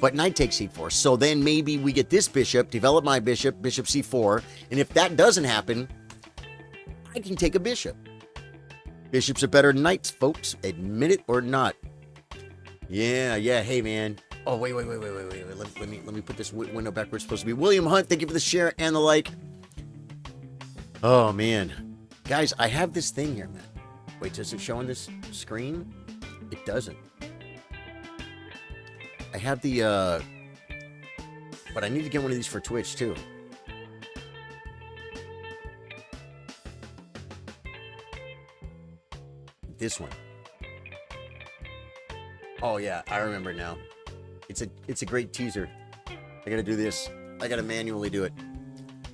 But knight takes C4. So then maybe we get this bishop, develop my bishop, bishop C4. And if that doesn't happen, I can take a bishop. Bishops are better than knights, folks. Admit it or not. Yeah. Hey, man. Oh, wait. Let me put this window back where it's supposed to be. William Hunt, thank you for the share and the like. Oh, man. Guys, I have this thing here, man. Wait, does it show on this screen? It doesn't. I have the, but I need to get one of these for Twitch, too. This one. Oh, yeah, I remember now. It's a great teaser. I gotta do this. I gotta manually do it.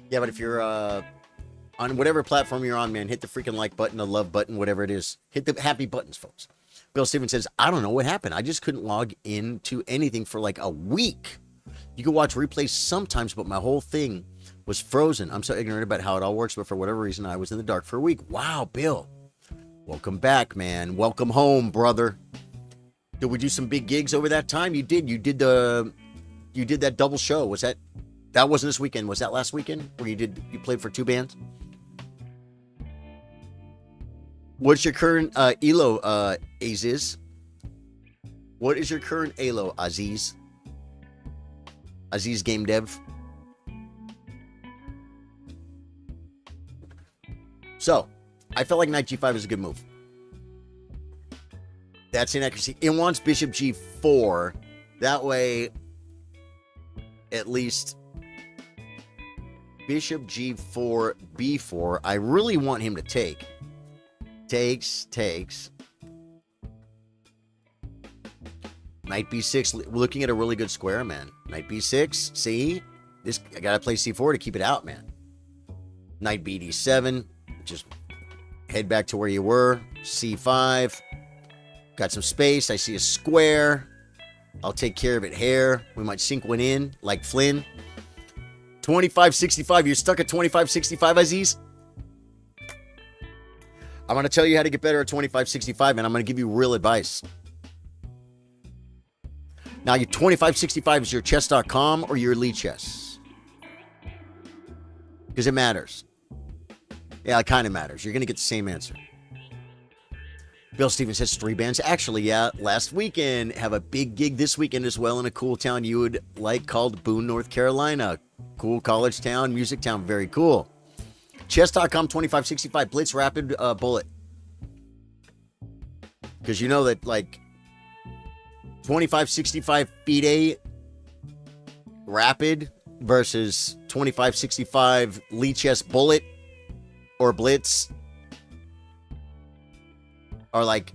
Yeah, but if you're, on whatever platform you're on, man, hit the freaking like button, the love button, whatever it is. Hit the happy buttons, folks. Bill Stevens says, I don't know what happened. I just couldn't log into anything for like a week. You can watch replays sometimes, but my whole thing was frozen. I'm so ignorant about how it all works, but for whatever reason, I was in the dark for a week. Wow, Bill. Welcome back, man. Welcome home, brother. Did we do some big gigs over that time? You did. You did that double show. Was that wasn't this weekend? Was that last weekend where you played for 2 bands? What's your current ELO, Aziz? What is your current ELO, Aziz? Aziz Game Dev. So, I felt like Knight G5 is a good move. That's inaccuracy. It wants Bishop G4. That way, at least Bishop G4, B4. I really want him to take. Takes. Knight B6. We're looking at a really good square, man. Knight B6. See? I gotta play C4 to keep it out, man. Knight BD7. Just head back to where you were. C5. Got some space. I see a square. I'll take care of it here. We might sink one in, like Flynn. 2565. You're stuck at 2565, Aziz? I'm going to tell you how to get better at 2565, and I'm going to give you real advice. Now, your 2565 is your chess.com or your elite chess? Because it matters. Yeah, it kind of matters. You're going to get the same answer. Bill Stevens says 3 bands. Actually, yeah, last weekend. Have a big gig this weekend as well in a cool town you would like called Boone, North Carolina. Cool college town, music town. Very cool. Chess.com 2565 Blitz Rapid Bullet. Because you know that, like, 2565 FIDE Rapid versus 2565 Lead Chess Bullet or Blitz are like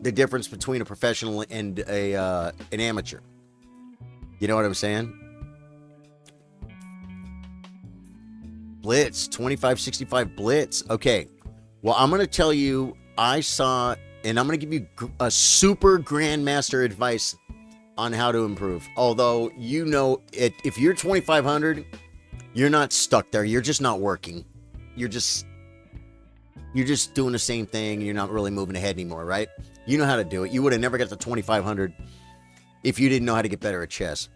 the difference between a professional and an amateur. You know what I'm saying? Blitz, 2565 Blitz. Okay. Well, I'm going to tell you, I saw, and I'm going to give you a super grandmaster advice on how to improve. Although, you know, if you're 2500, you're not stuck there. You're just not working. You're just doing the same thing. You're not really moving ahead anymore, right? You know how to do it. You would have never got to 2500 if you didn't know how to get better at chess.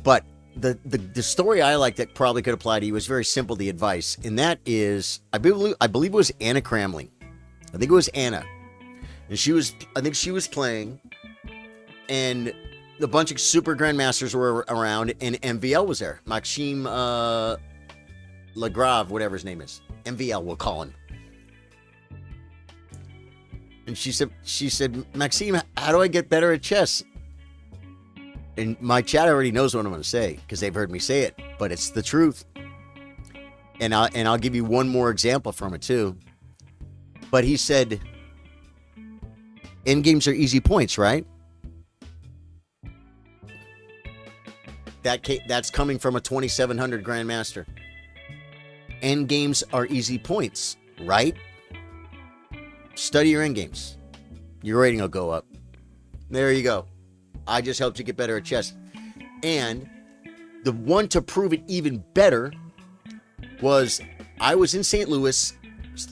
But the story I like that probably could apply to you is very simple, the advice. And that is, I believe it was Anna Cramling. I think it was Anna. And I think she was playing, and a bunch of super grandmasters were around, and MVL was there. Maxime Lagrave, whatever his name is. MVL, we'll call him. And she said, Maxime, how do I get better at chess? And my chat already knows what I'm going to say because they've heard me say it, but it's the truth. And I'll give you one more example from it too. But he said, endgames are easy points, right? That's coming from a 2700 grandmaster. Endgames are easy points, right? Study your endgames. Your rating will go up. There you go. I just helped you get better at chess. And the one to prove it even better was, I was in St. Louis.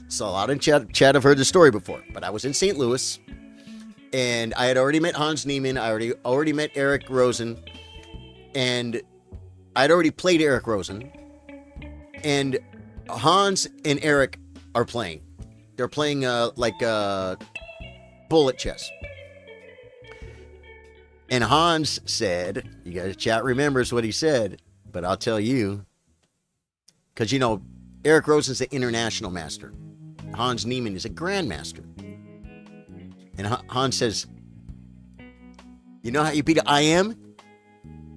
So a lot in chat have heard the story before, but I was in St. Louis, and I had already met Hans Niemann. I already met Eric Rosen, and I'd already played Eric Rosen. And Hans and Eric are playing. They're playing bullet chess. And Hans said, you guys, chat remembers what he said, but I'll tell you, because, you know, Eric Rosen's an international master. Hans Niemann is a grandmaster. And Hans says, you know how you beat an IM?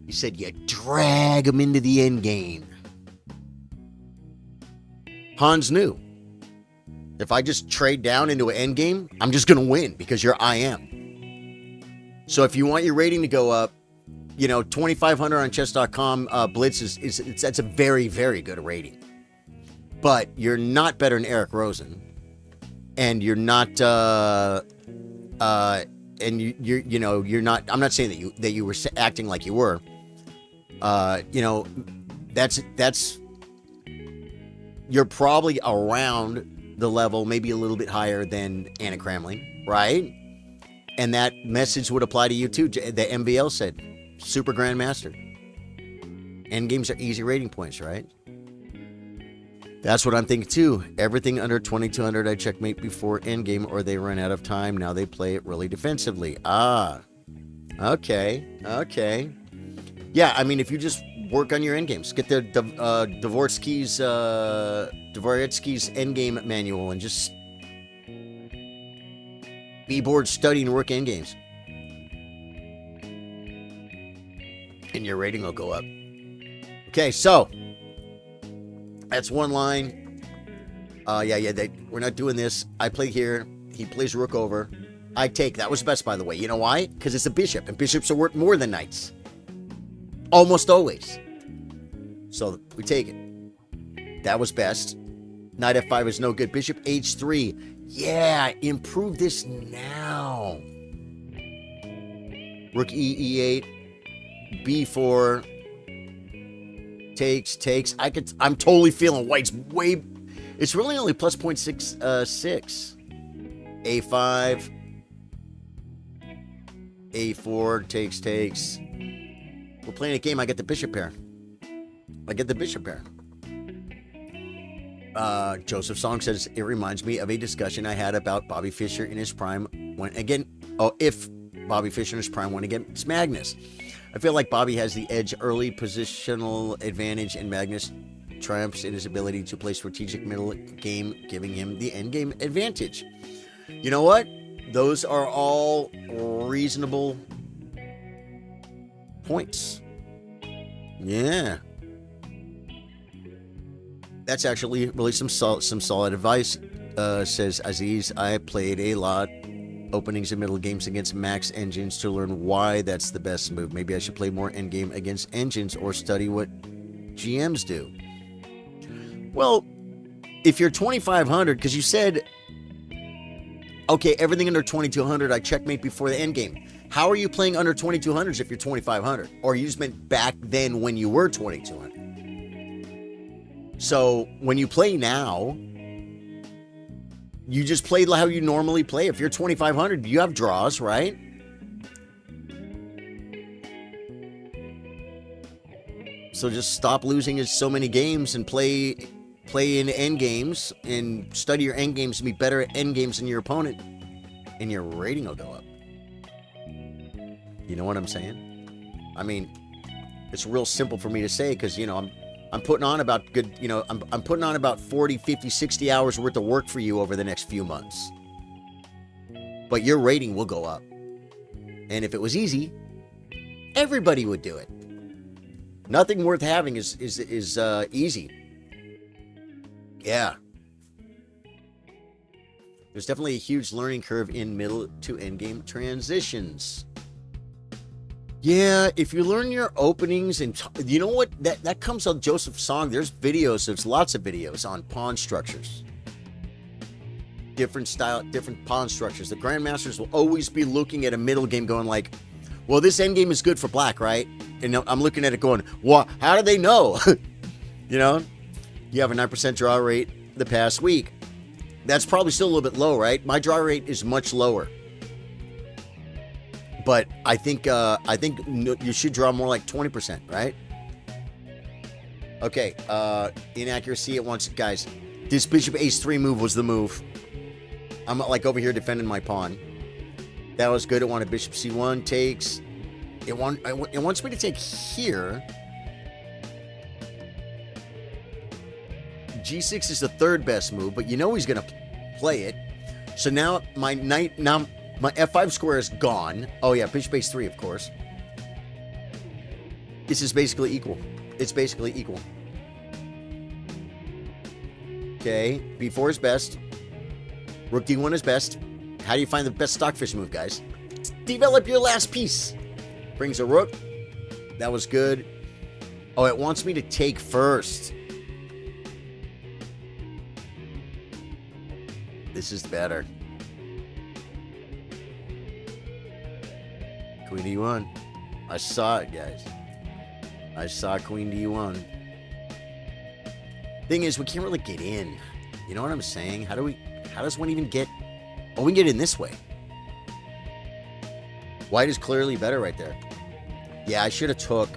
He said, you drag him into the end game. Hans knew, if I just trade down into an end game, I'm just going to win because you're IM. So if you want your rating to go up, you know, 2,500 on chess.com Blitz that's a very, very good rating. But you're not better than Eric Rosen. And you're not, and you're not, I'm not saying that you were acting like you were. You know, that's, you're probably around the level, maybe a little bit higher than Anna Kramling, right? And that message would apply to you too. The MVL said, Super Grandmaster. Endgames are easy rating points, right? That's what I'm thinking too. Everything under 2,200 I checkmate before endgame or they run out of time. Now they play it really defensively. Ah, okay. Yeah, I mean, if you just work on your endgames, get the Dvoretsky's endgame manual and just be bored studying work endgames. And your rating will go up. Okay, so that's one line. We're not doing this. I play here. He plays rook over. I take. That was best, by the way. You know why? Because it's a bishop, and bishops are worth more than knights. Almost always. So we take it. That was best. Knight f5 is no good. Bishop h3. Yeah, improve this now. Rook e8. b4. Takes. I'm totally feeling white's way. It's really only plus 0.6. a5. a4. Takes. We're playing a game. I get the bishop pair. Joseph Song says, it reminds me of a discussion I had about Bobby Fischer in his prime if Bobby Fischer in his prime went against Magnus. I feel like Bobby has the edge early positional advantage and Magnus triumphs in his ability to play strategic middle game, giving him the end game advantage. You know what? Those are all reasonable points. Yeah. That's actually really some solid advice, says Aziz. I played a lot openings and middle games against max engines to learn why that's the best move. Maybe I should play more endgame against engines or study what GMs do. Well, if you're 2,500, because you said, okay, everything under 2,200 I checkmate before the endgame. How are you playing under 2,200s if you're 2,500? Or you just meant back then when you were 2,200? So when you play now, you just play how you normally play. If you're 2,500, you have draws, right? So just stop losing so many games and play in end games and study your end games and be better at end games than your opponent, and your rating will go up. You know what I'm saying? I mean, it's real simple for me to say because, you know, I'm putting on about I'm putting on about 40, 50, 60 hours worth of work for you over the next few months. But your rating will go up. And if it was easy, everybody would do it. Nothing worth having is easy. Yeah. There's definitely a huge learning curve in middle to end game transitions. Yeah, if you learn your openings and you know what, that comes on Joseph Song. There's lots of videos on pawn structures. Different pawn structures. The grandmasters will always be looking at a middle game going like, well, this endgame is good for black, right? And I'm looking at it going, well, how do they know? You know, you have a 9% draw rate the past week. That's probably still a little bit low, right? My draw rate is much lower. But I think you should draw more like 20%, right? Okay, inaccuracy at once, guys. This bishop h3 move was the move. I'm like over here defending my pawn. That was good. I wanted bishop c1 takes. It wants me to take here. G6 is the third best move, but you know he's gonna play it. So now my F5 square is gone. Oh yeah, bishop h3, of course. This is basically equal. It's basically equal. Okay, b4 is best. Rook d1 is best. How do you find the best stockfish move, guys? Develop your last piece. Brings a rook. That was good. Oh, it wants me to take first. This is better. Queen d1. I saw it, guys. I saw queen d1. Thing is, we can't really get in. You know what I'm saying? How does one even get... Oh, we can get in this way. White is clearly better right there. Yeah, I should have took.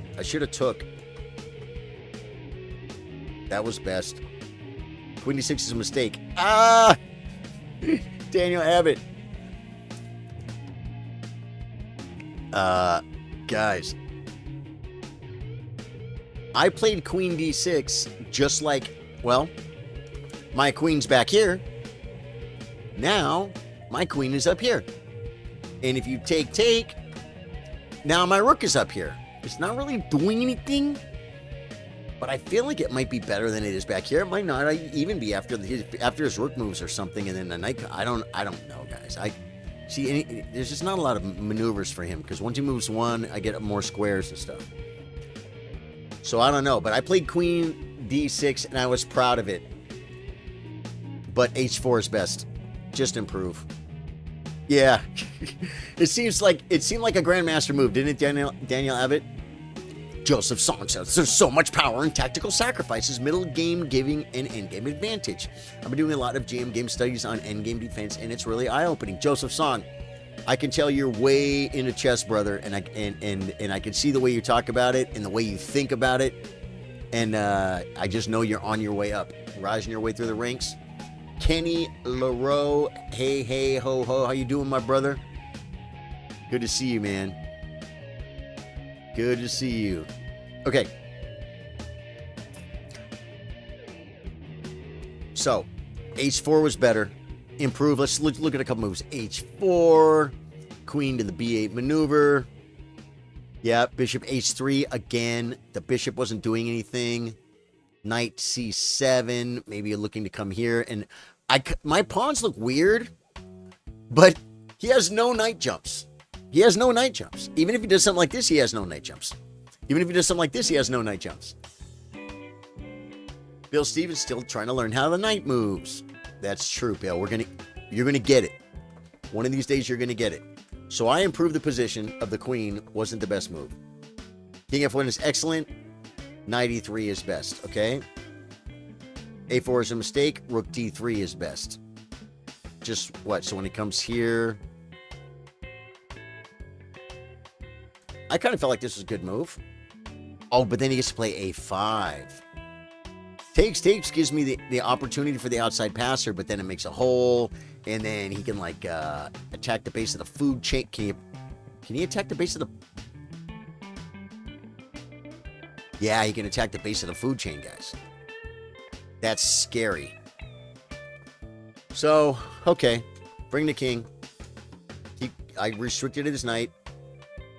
That was best. Queen d6 is a mistake. Ah! Daniel Abbott. Guys. I played queen d6 just like, well, my queen's back here. Now, my queen is up here. And if you take, now my rook is up here. It's not really doing anything, but I feel like it might be better than it is back here. It might not even be after his rook moves or something, and then the knight. I don't know, guys. I see. There's just not a lot of maneuvers for him because once he moves one, I get more squares and stuff. So I don't know, but I played queen d6 and I was proud of it. But h4 is best. Just improve. Yeah. It seemed like a grandmaster move, didn't it, Daniel Abbott? Joseph Song says, there's so much power in tactical sacrifices, middle game giving an endgame advantage. I've been doing a lot of GM game studies on endgame defense, and it's really eye-opening. Joseph Song, I can tell you're way into chess, brother, and I can see the way you talk about it and the way you think about it, and I just know you're on your way up, rising your way through the ranks. Kenny LaRoe, hey, ho, how you doing, my brother? Good to see you, man. Good to see you. Okay. So, h4 was better. Improve. Let's look at a couple moves. h4, queen to the b8 maneuver. Yeah, bishop h3 again. The bishop wasn't doing anything. Knight c7. Maybe you're looking to come here, and my pawns look weird, but he has no knight jumps. He has no knight jumps. Even if he does something like this, he has no knight jumps. Even if he does something like this, he has no knight jumps. Bill Stevens still trying to learn how the knight moves. That's true, Bill. You're gonna get it. One of these days, you're gonna get it. So I improved the position of the queen. Wasn't the best move. King f1 is excellent. Knight e3 is best. Okay. a4 is a mistake. Rook d3 is best. Just what? So when it comes here, I kind of felt like this was a good move. Oh, but then he gets to play a5. Takes gives me the opportunity for the outside passer, but then it makes a hole, and then he can like attack the base of the food chain. Can he attack the base of the? Yeah, he can attack the base of the food chain, guys. That's scary. So, okay, bring the king. I restricted his knight.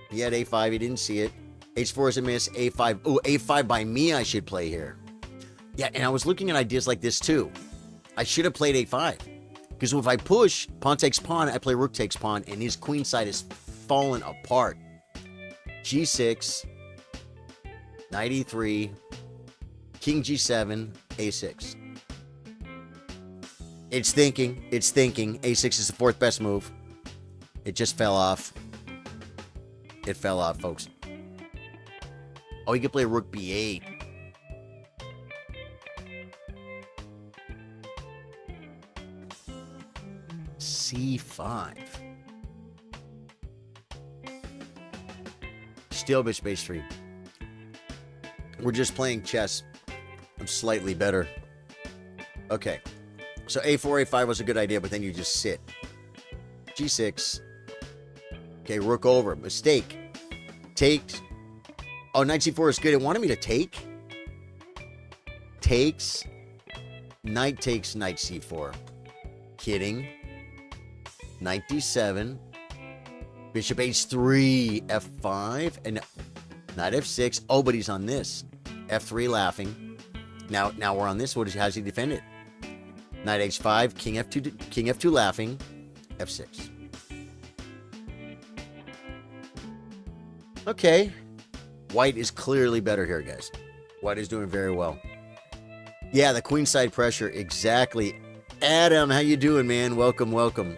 He had a5. He didn't see it. h4 is a miss. a5. Oh, a5 by me. I should play here. Yeah, and I was looking at ideas like this too. I should have played a5. Because if I push, pawn takes pawn, I play rook takes pawn, and his queen side is falling apart. g6, knight e3, king g7, a6. It's thinking. a6 is the fourth best move. It just fell off. It fell off, folks. Oh, you can play rook b8. c5. Still bishop h3. We're just playing chess. I'm slightly better. Okay. So a4, a5 was a good idea, but then you just sit. g6. Okay, rook over. Mistake. Takes. Oh, knight c4 is good. It wanted me to take. Takes. Knight takes knight c4. Kidding. Knight d7. Bishop h3. f5. And knight f6. Oh, but he's on this. f3 laughing. Now we're on this. How's he defend it? Knight h5. King f2 laughing. f6. Okay. White is clearly better here, guys. White is doing very well. Yeah, the queenside pressure. Exactly. Adam, how you doing, man? Welcome, welcome.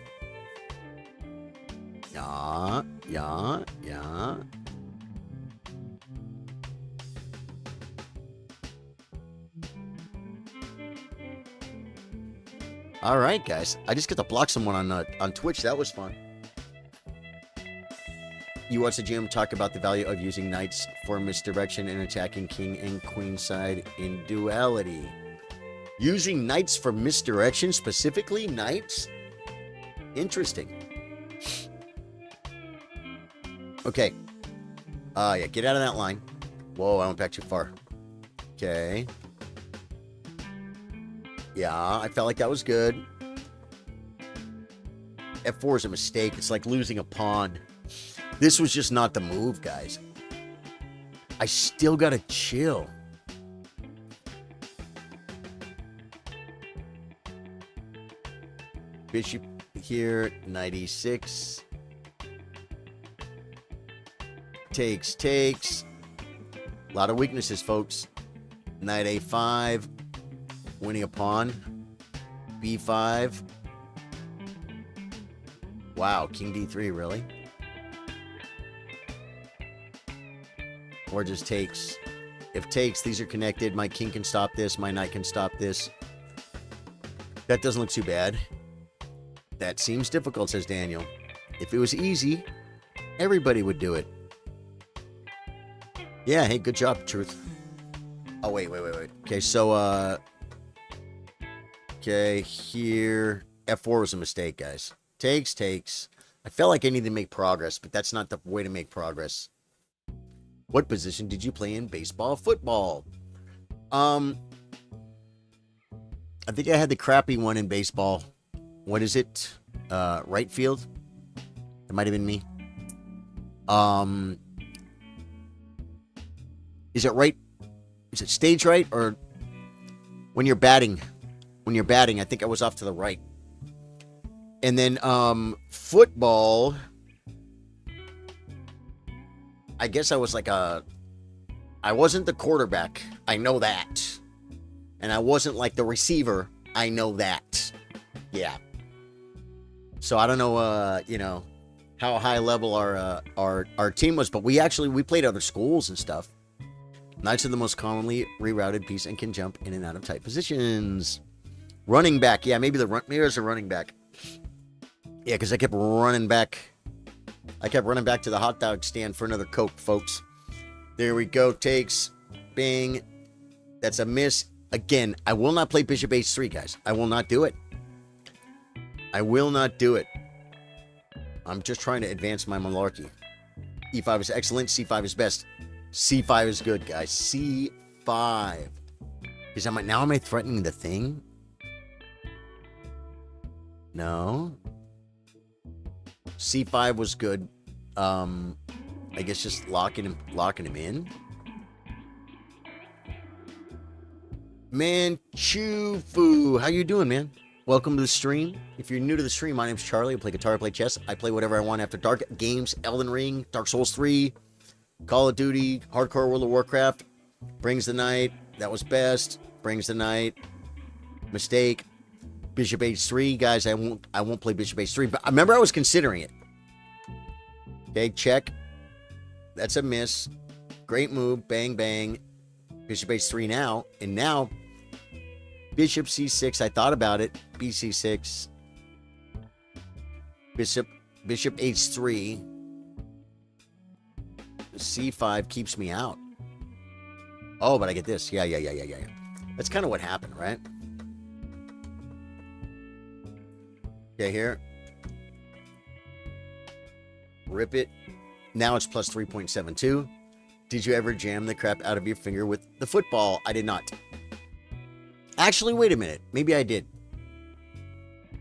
Yeah. All right, guys. I just get to block someone on Twitch. That was fun. You watch the GM talk about the value of using knights for misdirection and attacking king and queen side in duality. Using knights for misdirection, specifically knights? Interesting. Okay. Yeah, get out of that line. Whoa, I went back too far. Okay. Yeah, I felt like that was good. F4 is a mistake. It's like losing a pawn. This was just not the move, guys. I still gotta chill. Bishop here, knight e6. Takes. A lot of weaknesses, folks. Knight a5. Winning a pawn. b5. Wow, king d3, really? Or just takes. If takes, these are connected. My king can stop this. My knight can stop this. That doesn't look too bad. That seems difficult, says Daniel. If it was easy, everybody would do it. Yeah, hey, good job, Truth. Oh, wait. Okay, so, okay, here. F4 was a mistake, guys. Takes. I felt like I needed to make progress, but that's not the way to make progress. What position did you play in baseball, football? I think I had the crappy one in baseball. What is it? Right field? It might have been me. Is it right? Is it stage right? Or when you're batting? When you're batting, I think I was off to the right. And then football, I guess I was like I wasn't the quarterback. I know that. And I wasn't like the receiver. I know that. Yeah. So I don't know, you know, how high level our team was, but we played other schools and stuff. Knights are the most commonly rerouted piece and can jump in and out of tight positions. Running back. Yeah, maybe there's a running back. Yeah, because I kept running back. I kept running back to the hot dog stand for another Coke, folks. There we go. Takes. Bing. That's a miss. Again, I will not play Bishop H3, guys. I will not do it. I will not do it. I'm just trying to advance my monarchy. E5 is excellent. C5 is best. C5 is good, guys. C5. Because now am I threatening the thing? No. C5 was good. I guess just locking him in. Manchufu, how you doing, man? Welcome to the stream. If you're new to the stream, my name's Charlie. I play guitar, I play chess. I play whatever I want after dark. Games, Elden Ring, Dark Souls 3, Call of Duty, Hardcore World of Warcraft. Brings the night. That was best. Brings the night. Mistake. Bishop H3, guys. I won't play Bishop H3. But I remember I was considering it. Okay, check. That's a miss. Great move. Bang, bang. Bishop H3 now. And now, Bishop C6. I thought about it. BC6. Bishop H3. C5 keeps me out. Oh, but I get this. Yeah. That's kind of what happened, right? Okay, here. Rip it. Now it's plus 3.72. Did you ever jam the crap out of your finger with the football? I did not. Actually, wait a minute. Maybe I did.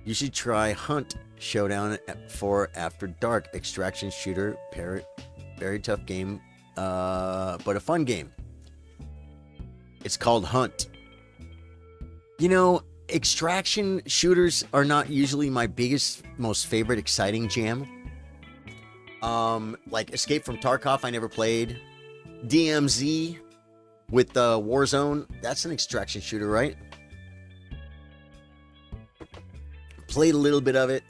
You should try Hunt Showdown for After Dark. Extraction shooter. Very tough game, but a fun game. It's called Hunt. You know, extraction shooters are not usually my biggest, most favorite, exciting jam. Like Escape from Tarkov, I never played. DMZ with Warzone, that's an extraction shooter, right? Played a little bit of it.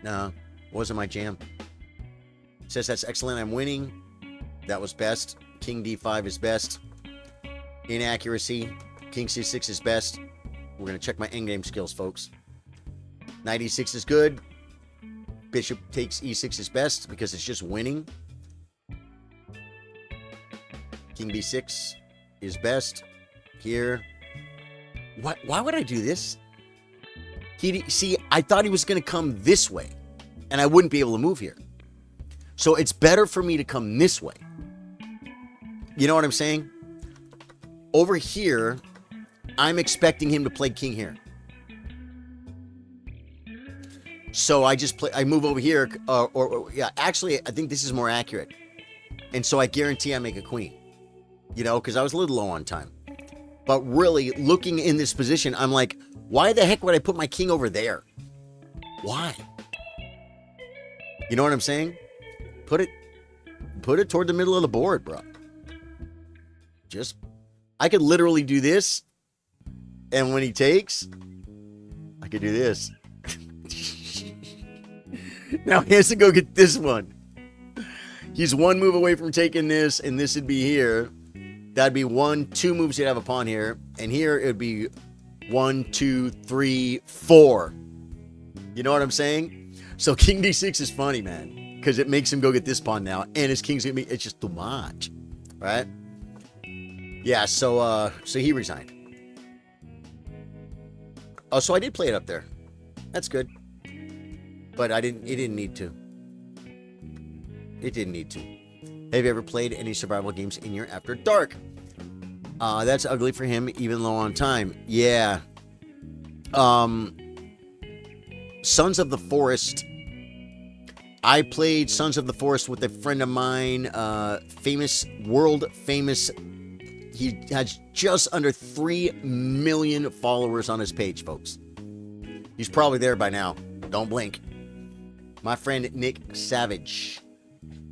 No, wasn't my jam. Says that's excellent. I'm winning. That was best. King D5 is best. Inaccuracy. King C6 is best. We're going to check my endgame skills, folks. Knight E6 is good. Bishop takes E6 is best because it's just winning. King B6 is best. Here. Why would I do this? See, I thought he was going to come this way, and I wouldn't be able to move here. So it's better for me to come this way. You know what I'm saying? Over here, I'm expecting him to play king here. So I move over here, yeah, actually, I think this is more accurate. And so I guarantee I make a queen. You know, because I was a little low on time. But really, looking in this position, I'm like, why the heck would I put my king over there? Why? You know what I'm saying? Put it toward the middle of the board, bro. I could literally do this. And when he takes, I could do this. Now he has to go get this one. He's one move away from taking this, and this would be here. That'd be 1, 2 moves he'd have a pawn here. And here it would be 1, 2, 3, 4. You know what I'm saying? So King D6 is funny, man. Because it makes him go get this pawn now. And his king's gonna be, it's just too much. Right? Yeah, so he resigned. Oh, so I did play it up there. That's good. But it didn't need to. It didn't need to. Have you ever played any survival games in your After Dark? That's ugly for him, even low on time. Yeah. Sons of the Forest. I played Sons of the Forest with a friend of mine, world famous. He has just under 3 million followers on his page, folks. He's probably there by now. Don't blink. My friend Nick Savage.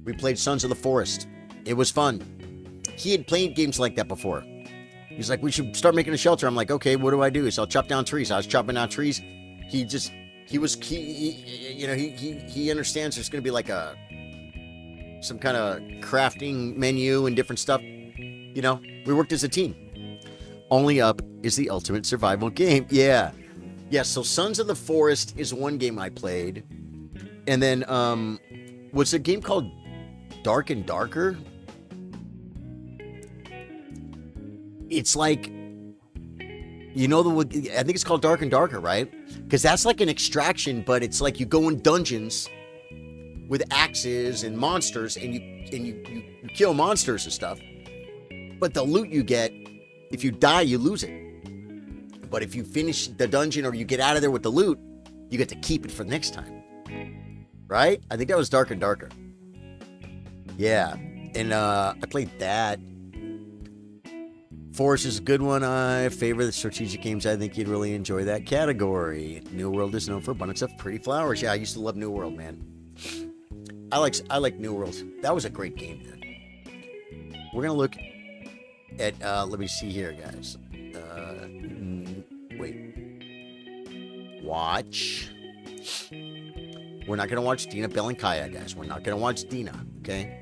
We played Sons of the Forest. It was fun. He had played games like that before. He's like, we should start making a shelter. I'm like, okay, what do I do? So I'll chop down trees. I was chopping down trees. He understands there's going to be like some kind of crafting menu and different stuff. You know, we worked as a team. Only Up is the ultimate survival game. Yeah. Yeah, so Sons of the Forest is one game I played. And then, what's a game called Dark and Darker? It's like, you know, I think it's called Dark and Darker, right? Because that's like an extraction, but it's like you go in dungeons with axes and monsters, and you kill monsters and stuff. But the loot you get, if you die, you lose it. But if you finish the dungeon or you get out of there with the loot, you get to keep it for the next time. Right? I think that was Dark and Darker. Yeah. And I played that. Forest is a good one. I favor the strategic games. I think you'd really enjoy that category. New World is known for abundance of pretty flowers. Yeah, I used to love New World, man. I like New World. That was a great game, man. We're going to look at, let me see here, guys. Wait. Watch. We're not going to watch Dina Belenkaya, guys. We're not going to watch Dina, okay?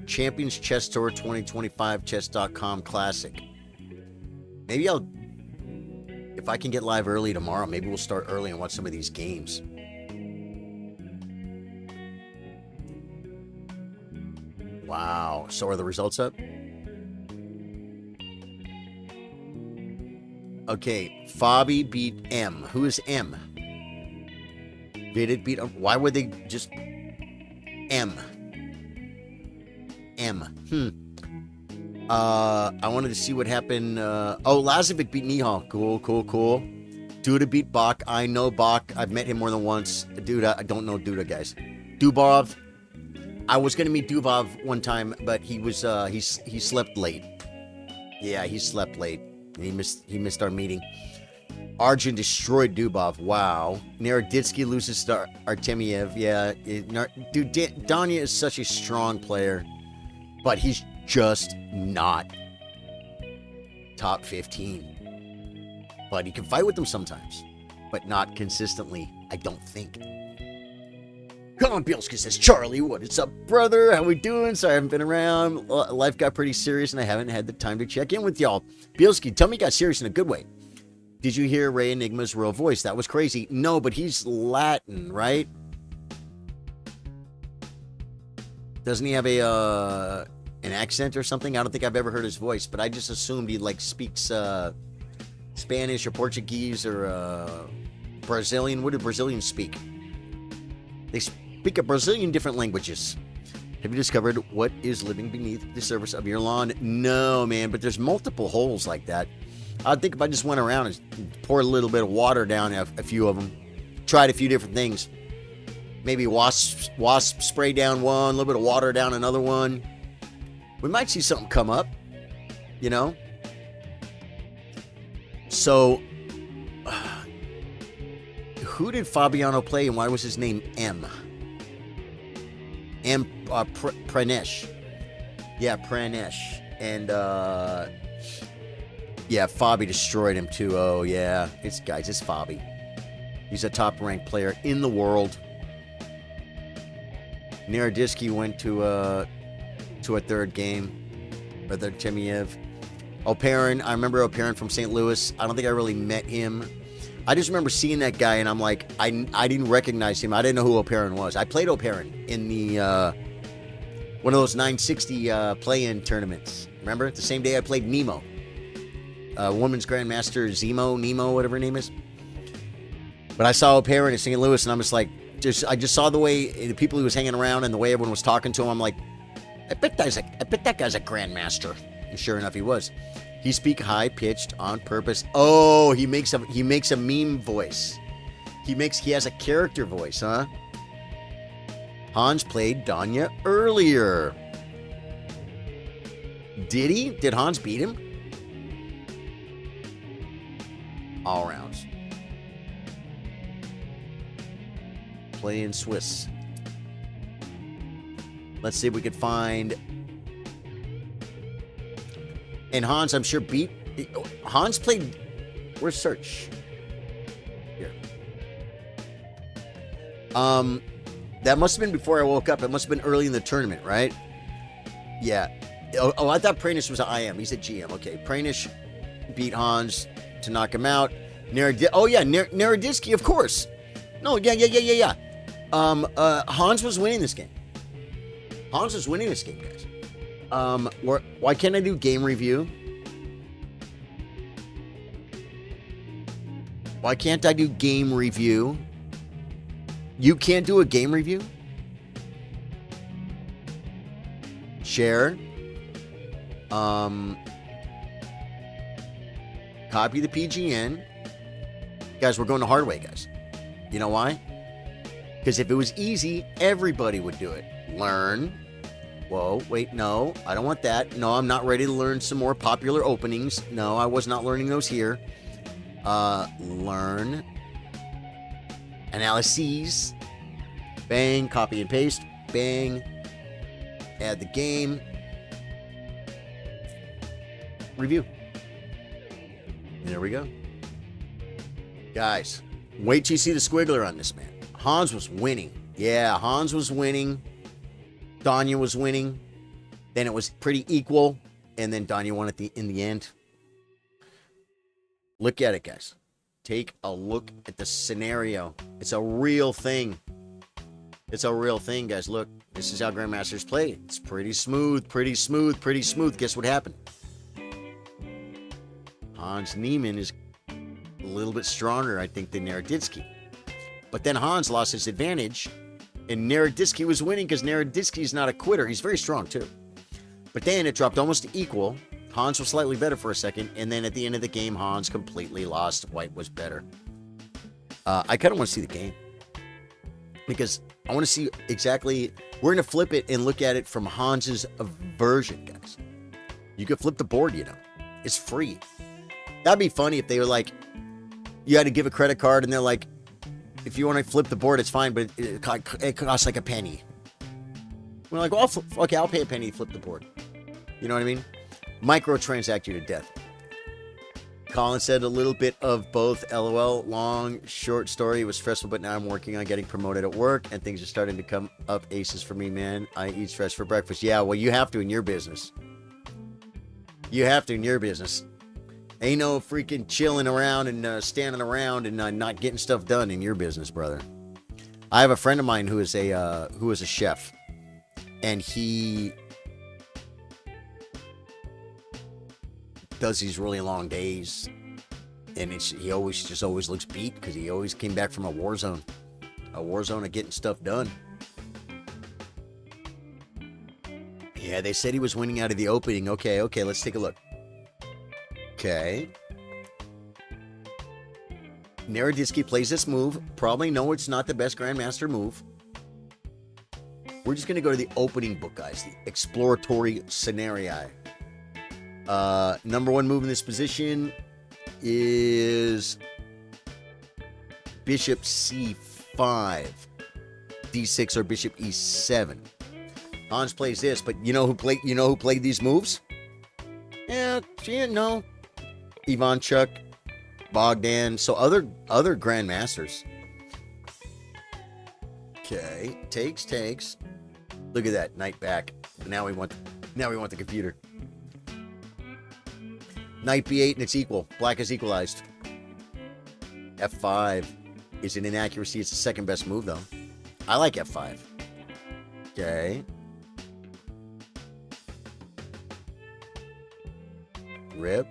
Champions Chess Tour 2025 Chess.com Classic. Maybe if I can get live early tomorrow, maybe we'll start early and watch some of these games. Wow. So are the results up? Okay. Fabi beat M. Who is M? Vidit beat... Why would they just... M. I wanted to see what happened. Lazovic beat Nihal. Cool. Duda beat Bach. I know Bach. I've met him more than once. Duda, I don't know Duda, guys. Dubov. I was gonna meet Dubov one time, but he was he slept late. Yeah, he slept late. He missed our meeting. Arjun destroyed Dubov. Wow. Naroditsky loses to Artemiev. Yeah, dude, Danya is such a strong player, but he's just not top 15. But he can fight with them sometimes, but not consistently, I don't think. Come on, Bielski says, Charlie, what is up, brother? How we doing? Sorry, I haven't been around. Life got pretty serious, and I haven't had the time to check in with y'all. Bielski, tell me you got serious in a good way. Did you hear Ray Enigma's real voice? That was crazy. No, but he's Latin, right? Doesn't he have an accent or something? I don't think I've ever heard his voice, but I just assumed he speaks Spanish or Portuguese or Brazilian. What do Brazilians speak? They speak a Brazilian different languages. Have you discovered what is living beneath the surface of your lawn? No, man, but there's multiple holes like that. I think if I just went around and poured a little bit of water down a few of them, tried a few different things, maybe wasp spray down one, a little bit of water down another one, we might see something come up, you know? So, who did Fabiano play and why was his name M? Pranesh. Yeah, Pranesh. And, yeah, Fabi destroyed him too. Oh, yeah. It's Fabi. He's a top-ranked player in the world. Naroditsky went to a third game. Or third Temiev. Oparin, I remember Oparin from St. Louis. I don't think I really met him. I just remember seeing that guy, and I'm like, I didn't recognize him. I didn't know who Oparin was. I played Oparin in the one of those 960 play-in tournaments. Remember? The same day I played Nemo. Women's Grandmaster Nemo, whatever her name is. But I saw Oparin in St. Louis, and I'm just like, I just saw the way the people he was hanging around and the way everyone was talking to him. I'm like, I bet that guy's a Grandmaster. And sure enough, he was. He speak high pitched on purpose. Oh, he makes a meme voice. He has a character voice, huh? Hans played Danya earlier. Did he? Did Hans beat him? All rounds. Playing Swiss. Let's see if we could find. And Hans, I'm sure beat. Hans played. Where's search? Here. That must have been before I woke up. It must have been early in the tournament, right? Yeah. Oh, I thought Pranish was an IM. He's a GM. Okay. Pranish beat Hans to knock him out. Naroditsky, of course. No, yeah. Hans was winning this game. Guys. Why can't I do game review? Why can't I do game review? You can't do a game review? Share. Copy the PGN. Guys, we're going the hard way, guys. You know why? Because if it was easy, everybody would do it. Learn. Whoa, wait, no, I don't want that. No, I'm not ready to learn some more popular openings. No, I was not learning those here. Learn. Analyses. Bang, copy and paste. Bang. Add the game. Review. There we go. Guys, wait till you see the squiggler on this, man. Hans was winning. Yeah, Hans was winning. Danya was winning. Then it was pretty equal. And then Danya won in the end. Look at it, guys. Take a look at the scenario. It's a real thing. It's a real thing, guys. Look, this is how Grandmasters play. It's pretty smooth. Guess what happened? Hans Niemann is a little bit stronger, I think, than Naroditsky. But then Hans lost his advantage And Naroditsky was winning because Naroditsky's not a quitter. He's very strong, too. But then it dropped almost equal. Hans was slightly better for a second. And then at the end of the game, Hans completely lost. White was better. I kind of want to see the game. Because I want to see exactly... We're going to flip it and look at it from Hans's version, guys. You could flip the board, you know. It's free. That'd be funny if they were like... You had to give a credit card and they're like... If you want to flip the board, it's fine, but it costs like a penny. We're like, well, okay, I'll pay a penny to flip the board. You know what I mean? Microtransact you to death. Colin said a little bit of both. LOL. Long, short story. It was stressful, but now I'm working on getting promoted at work, and things are starting to come up aces for me, man. I eat stress for breakfast. Yeah, well, you have to in your business. You have to in your business. Ain't no freaking chilling around and standing around and not getting stuff done in your business, brother. I have a friend of mine who is a chef, and he does these really long days, and he always looks beat because he always came back from a war zone of getting stuff done. Yeah, they said he was winning out of the opening. Okay, let's take a look. Okay. Naroditsky plays this move. Probably know it's not the best Grandmaster move. We're just going to go to the opening book, guys. The exploratory scenario. Number one move in this position is Bishop C5. D6 or Bishop E7. Hans plays this, but you know who played these moves? Yeah, no. Ivanchuk, Bogdan, so other grandmasters. Okay, takes. Look at that, knight back. Now we want the computer. Knight B8 and it's equal. Black is equalized. F5 is an inaccuracy. It's the second best move though. I like F5. Okay. Rip.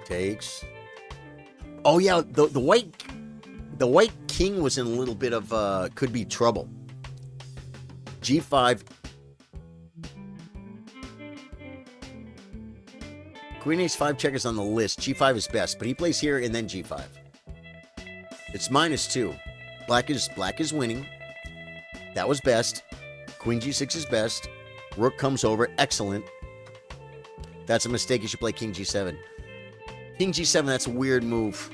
Takes. Oh yeah, the white king was in a little bit of could be trouble. G5. Queen Ace5 checkers on the list. G5 is best, but he plays here and then G5. It's -2. Black is winning. That was best. Queen G6 is best. Rook comes over. Excellent. That's a mistake. You should play King G7. King G7, that's a weird move.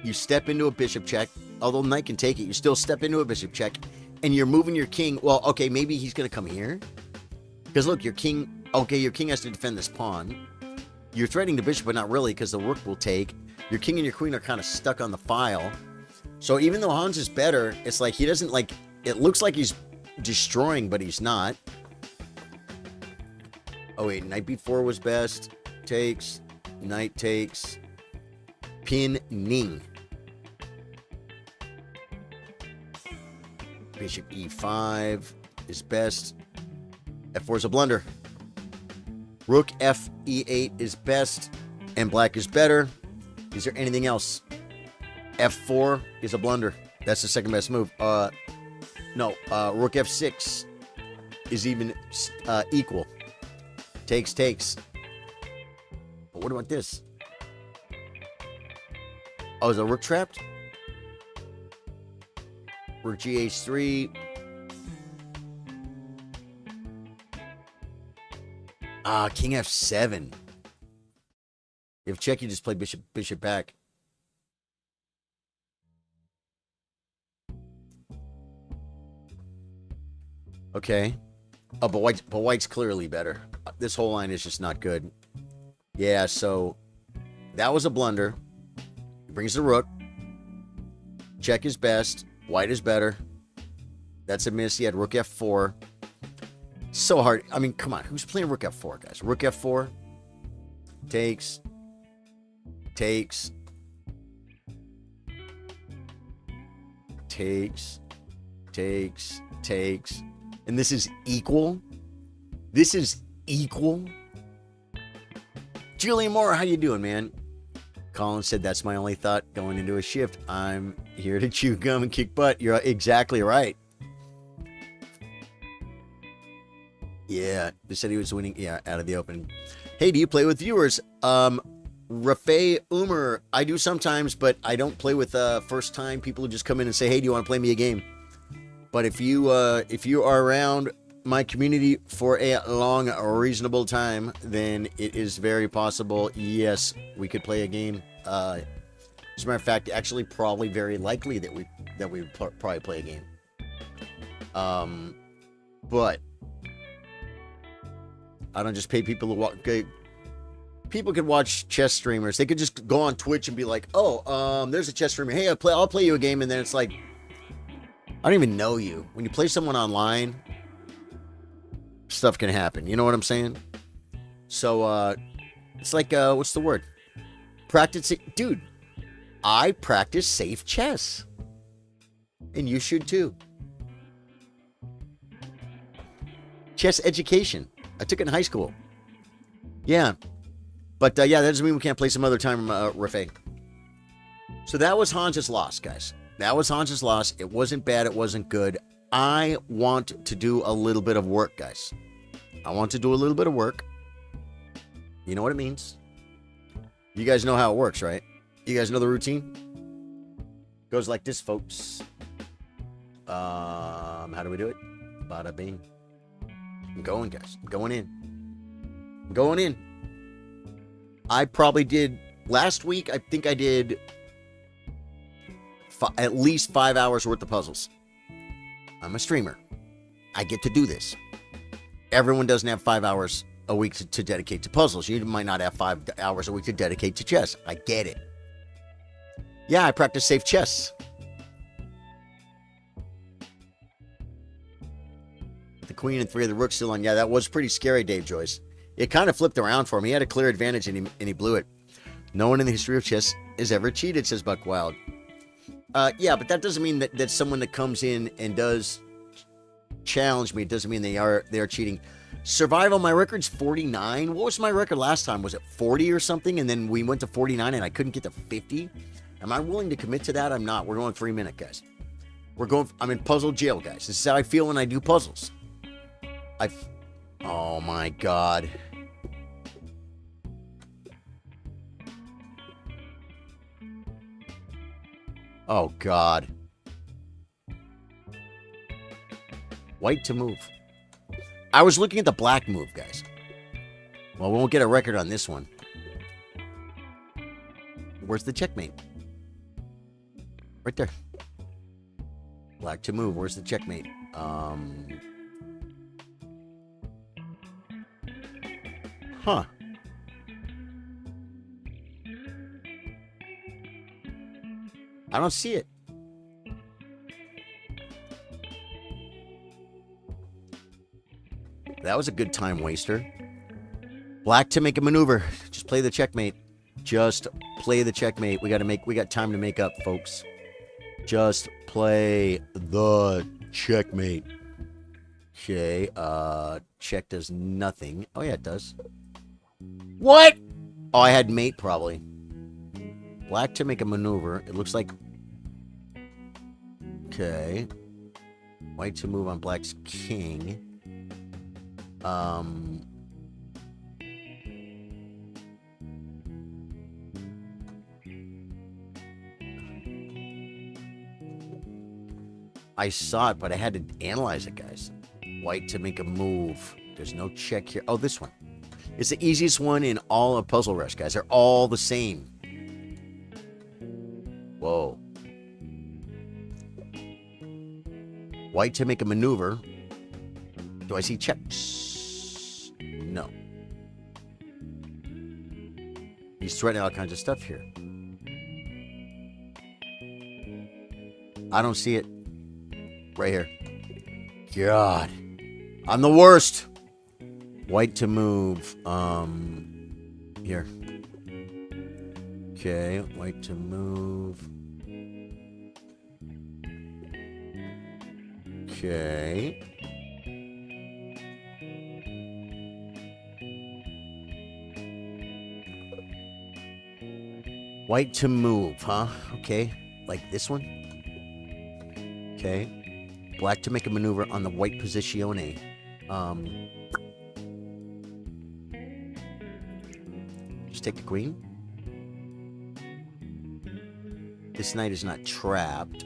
You step into a bishop check. Although knight can take it, you still step into a bishop check. And you're moving your king. Well, okay, maybe he's going to come here. Because look, your king... Okay, your king has to defend this pawn. You're threatening the bishop, but not really, because the rook will take. Your king and your queen are kind of stuck on the file. So even though Hans is better, it's like he doesn't like... It looks like he's destroying, but he's not. Oh, wait, knight b4 was best. Takes... Knight takes. Pin Ning. Bishop e5 is best. F4 is a blunder. Rook F e8 is best. And black is better. Is there anything else? F4 is a blunder. That's the second best move. No. Rook F6 is even equal. Takes. But what about this? Oh, is a rook trapped? Rook G-H3. King F7. If check, you just play bishop back. Okay. Oh, but white's clearly better. This whole line is just not good. Yeah, so that was a blunder. He brings the rook. Check is best. White is better. That's a miss. He had rook F4. So hard. I mean, come on. Who's playing rook F4, guys? Rook F4. Takes. Takes. And this is equal. This is equal. Julian Moore, how you doing, man? Colin said, that's my only thought going into a shift. I'm here to chew gum and kick butt. You're exactly right. Yeah, they said he was winning. Yeah, out of the open. Hey, do you play with viewers? Rafay Umer, I do sometimes, but I don't play with first time people who just come in and say, hey, do you want to play me a game? But if you are around my community for a long, reasonable time, then it is very possible, yes, we could play a game. As a matter of fact, actually, probably very likely that we would probably play a game. But I don't just pay people to watch. People could watch chess streamers. They could just go on Twitch and be like, "Oh, there's a chess streamer. Hey, I'll play you a game." And then it's like, I don't even know you. When you play someone online, stuff can happen. You know what I'm saying? So it's like, what's the word? Practicing, dude. I practice safe chess, and you should too. Chess education. I took it in high school. Yeah. But, yeah, that doesn't mean we can't play some other time, Rafay. So that was Hans's loss, guys. That was Hans's loss. It wasn't bad. It wasn't good. I want to do a little bit of work, guys. I want to do a little bit of work. You know what it means. You guys know how it works, right? You guys know the routine? Goes like this, folks. How do we do it? Bada bing. I'm going, guys. I'm going in. I'm going in. I probably did last week. I think I did at least 5 hours worth of puzzles. I'm a streamer. I get to do this. Everyone doesn't have 5 hours a week to dedicate to puzzles. You might not have 5 hours a week to dedicate to chess. I get it. Yeah, I practice safe chess. The queen and 3 of the rooks still on. Yeah, that was pretty scary, Dave Joyce. It kind of flipped around for him. He had a clear advantage and he blew it. No one in the history of chess has ever cheated, says Buck Wild. Yeah, but that doesn't mean that someone that comes in and does challenge me, it doesn't mean they are cheating. Survival, my record's 49. What was my record last time? Was it 40 or something? And then we went to 49 and I couldn't get to 50. Am I willing to commit to that? I'm not. We're going 3 minute, guys. I'm in puzzle jail, guys. This is how I feel when I do puzzles. Oh my God. Oh God. White to move. I was looking at the black move, guys. Well, we won't get a record on this one. Where's the checkmate? Right there. Black to move. Where's the checkmate? Huh. I don't see it. That was a good time waster. Black to make a maneuver. Just play the checkmate. Just play the checkmate. We got time to make up, folks. Just play the checkmate. Okay, check does nothing. Oh yeah, it does. What? Oh, I had mate probably. Black to make a maneuver. It looks like. Okay. White to move on black's king. I saw it, but I had to analyze it, guys. White to make a move. There's no check here. Oh, this one. It's the easiest one in all of Puzzle Rush, guys. They're all the same. Whoa. White to make a maneuver. Do I see checks? No. He's threatening all kinds of stuff here. I don't see it. Right here. God. I'm the worst. White to move. Here. Okay. White to move. Okay. White to move, huh? Okay. Like this one? Okay. Black to make a maneuver on the white posizione. Just take the queen. This knight is not trapped.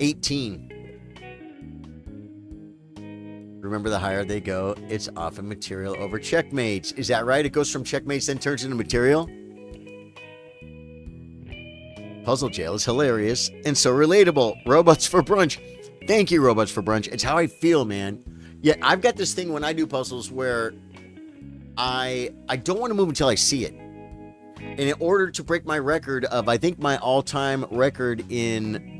18. Remember, the higher they go, it's often material over checkmates. Is that right? It goes from checkmates, then turns into material? Puzzle Jail is hilarious and so relatable. Robots for brunch. Thank you, Robots for brunch. It's how I feel, man. Yeah, I've got this thing when I do puzzles where I don't want to move until I see it. And in order to break my record of, I think my all-time record in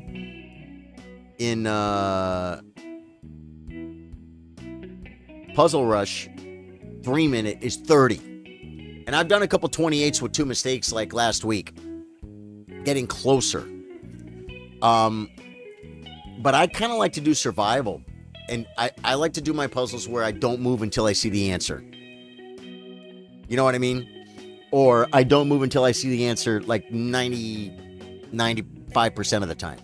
Puzzle Rush 3-minute is 30. And I've done a couple 28s with 2 mistakes like last week. Getting closer. But I kind of like to do survival. And I like to do my puzzles where I don't move until I see the answer. You know what I mean? Or I don't move until I see the answer like 95% of the time.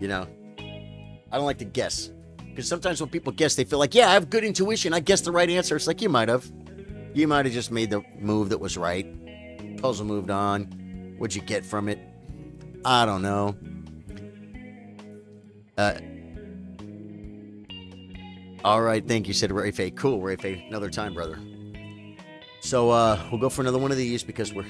You know? I don't like to guess. Because sometimes when people guess, they feel like, yeah, I have good intuition. I guessed the right answer. It's like, you might have. You might have just made the move that was right. Puzzle moved on. What'd you get from it? I don't know. All right, thank you, said Ray Faye. Cool, Ray Faye. Another time, brother. So, we'll go for another one of these because we're...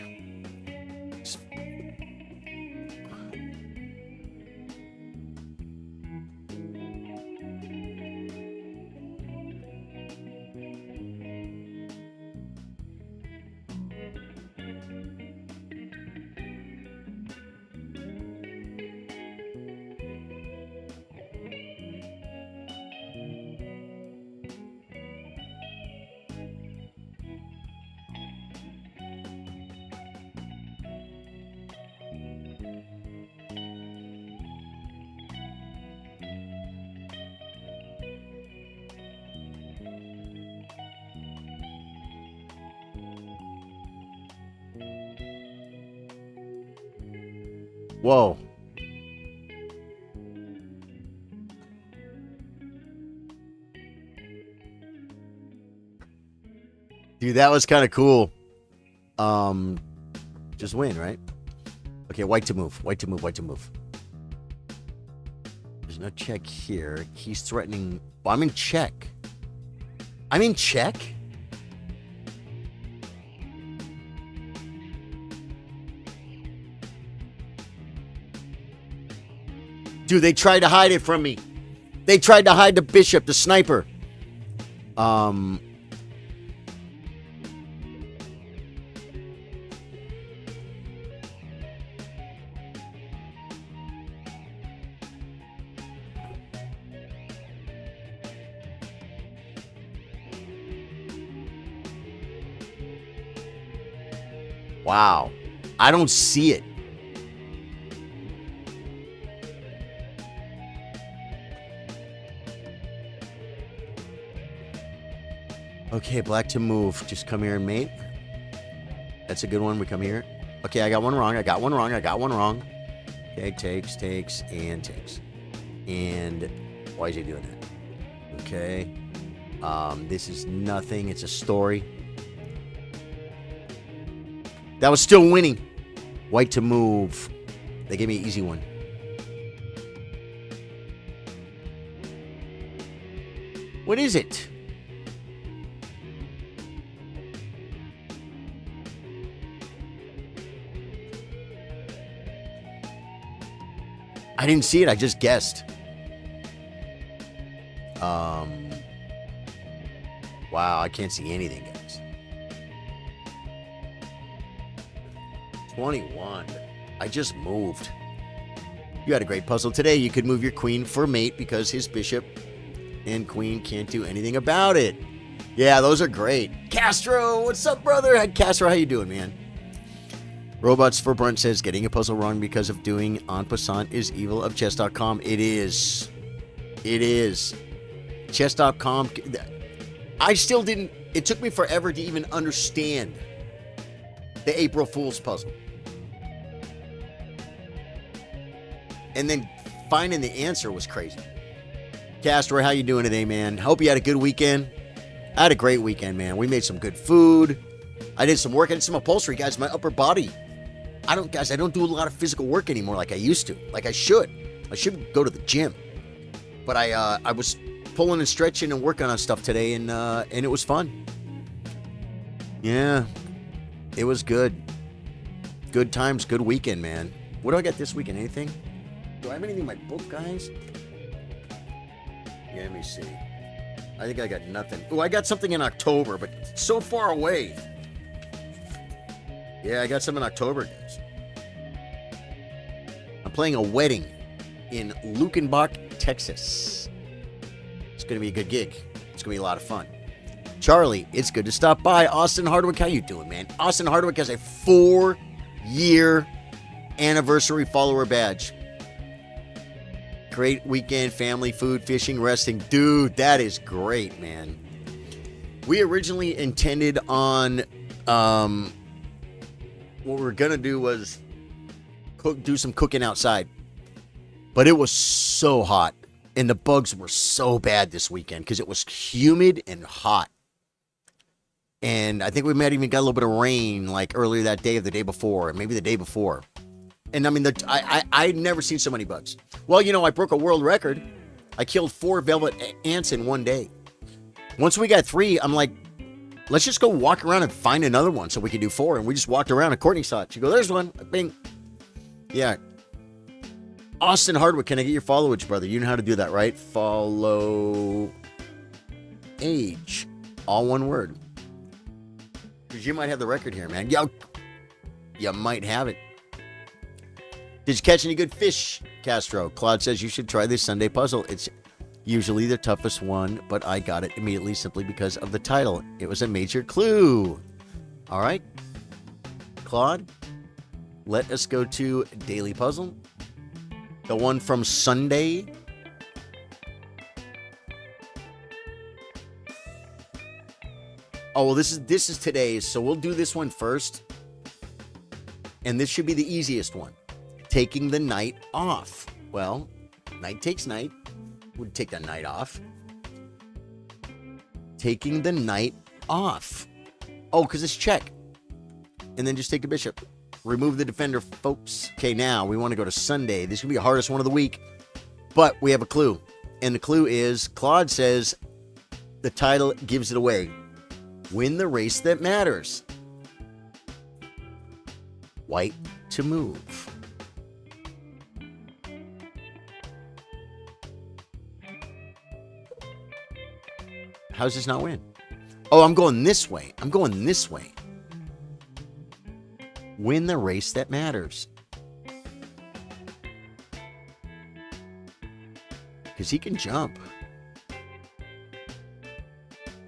Whoa. Dude, that was kind of cool. Just win, right? Okay, white to move. White to move. White to move. There's no check here. He's threatening... Well, I'm in check. I'm in check? Dude, they tried to hide it from me. They tried to hide the bishop, the sniper. Wow. I don't see it. Okay, black to move. Just come here and mate. That's a good one. We come here. Okay, I got one wrong. I got one wrong. I got one wrong. Okay, takes, and takes. And why is he doing that? Okay. This is nothing. It's a story. That was still winning. White to move. They gave me an easy one. What is it? I didn't see it. I just guessed. Wow, I can't see anything, guys. 21. I just moved. You had a great puzzle today. You could move your queen for mate because his bishop and queen can't do anything about it. Yeah, those are great. Castro, what's up, brother? Hi, Castro, how you doing, man? Robots for Brunch says, getting a puzzle wrong because of doing en passant is evil of chess.com. It is. It is. Chess.com. I still didn't. It took me forever to even understand The April Fool's puzzle. And then finding the answer was crazy. Castro, how you doing today, man? Hope you had a good weekend. I had a great weekend, man. We made some good food. I did some work. I did some upholstery, guys. My upper body. I don't do a lot of physical work anymore like I used to. Like I should. I should go to the gym. But I was pulling and stretching and working on stuff today, and it was fun. Yeah. It was good. Good times, good weekend, man. What do I got this weekend? Anything? Do I have anything in my book, guys? Yeah, let me see. I think I got nothing. Oh, I got something in October, but it's so far away. Yeah, I got some in October, guys. I'm playing a wedding in Luckenbach, Texas. It's going to be a good gig. It's going to be a lot of fun. Charlie, it's good to stop by. Austin Hardwick, how you doing, man? Austin Hardwick has a 4-year anniversary follower badge. Great weekend, family, food, fishing, resting. Dude, that is great, man. We originally intended on, what we were going to do was do some cooking outside. But it was so hot. And the bugs were so bad this weekend because it was humid and hot. And I think we might even got a little bit of rain like earlier that day or the day before, maybe the day before. And I mean, I'd never seen so many bugs. Well, you know, I broke a world record. I killed 4 velvet ants in one day. Once we got 3, I'm like, let's just go walk around and find another one so we can do 4. And we just walked around and Courtney saw it. She go, there's one. Bing. Yeah. Austin Hardwick, can I get your followage, brother? You know how to do that, right? Follow age. All one word. Because you might have the record here, man. Yo, you might have it. Did you catch any good fish, Castro? Claude says you should try this Sunday puzzle. It's usually the toughest one, but I got it immediately simply because of the title. It was a major clue. All right. Claude, let us go to Daily Puzzle. The one from Sunday. Oh, well, this is today's, so we'll do this one first. And this should be the easiest one. Taking the night off. Well, night takes night. Would take the night off. Taking the night off. Oh, because it's check. And then just take the bishop. Remove the defender, folks. Okay, now we want to go to Sunday. This is going to be the hardest one of the week. But we have a clue. And the clue is, Claude says, the title gives it away. Win the race that matters. White to move. How's this not win? Oh, I'm going this way. I'm going this way. Win the race that matters. Because he can jump.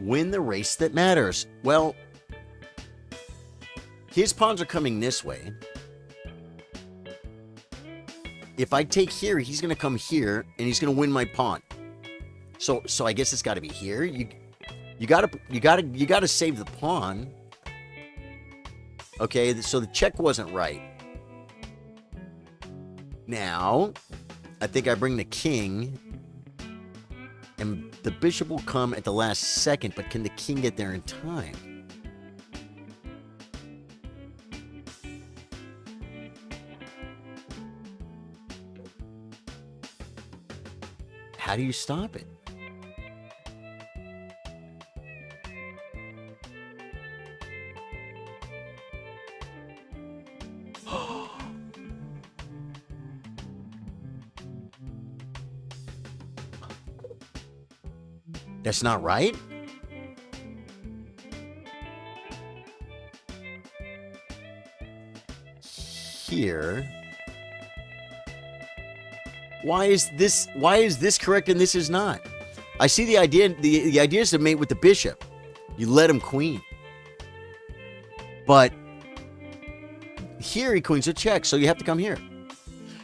Win the race that matters. Well, his pawns are coming this way. If I take here, he's going to come here, and he's going to win my pawn. So I guess it's got to be here. You gotta save the pawn. Okay, so the check wasn't right. Now, I think I bring the king, and the bishop will come at the last second. But can the king get there in time? How do you stop it? That's not right? Here. Why is this correct and this is not? I see the idea. The idea is to mate with the bishop. You let him queen. But here he queens a check, so you have to come here.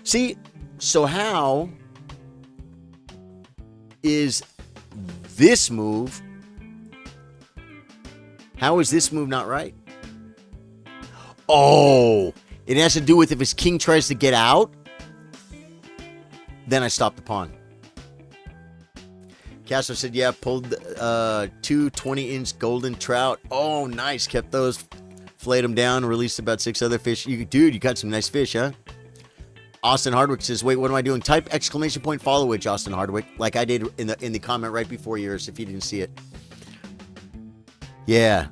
See, so how is this move? How is this move not right? Oh, it has to do with if his king tries to get out, then I stop the pawn. Castro said, yeah, pulled two 20-inch golden trout. Oh, nice. Kept those, flayed them down, released about 6 other fish. Dude, you got some nice fish, huh? Austin Hardwick says, wait, what am I doing? Type exclamation point followage, Austin Hardwick, like I did in the comment right before yours, if you didn't see it. Yeah.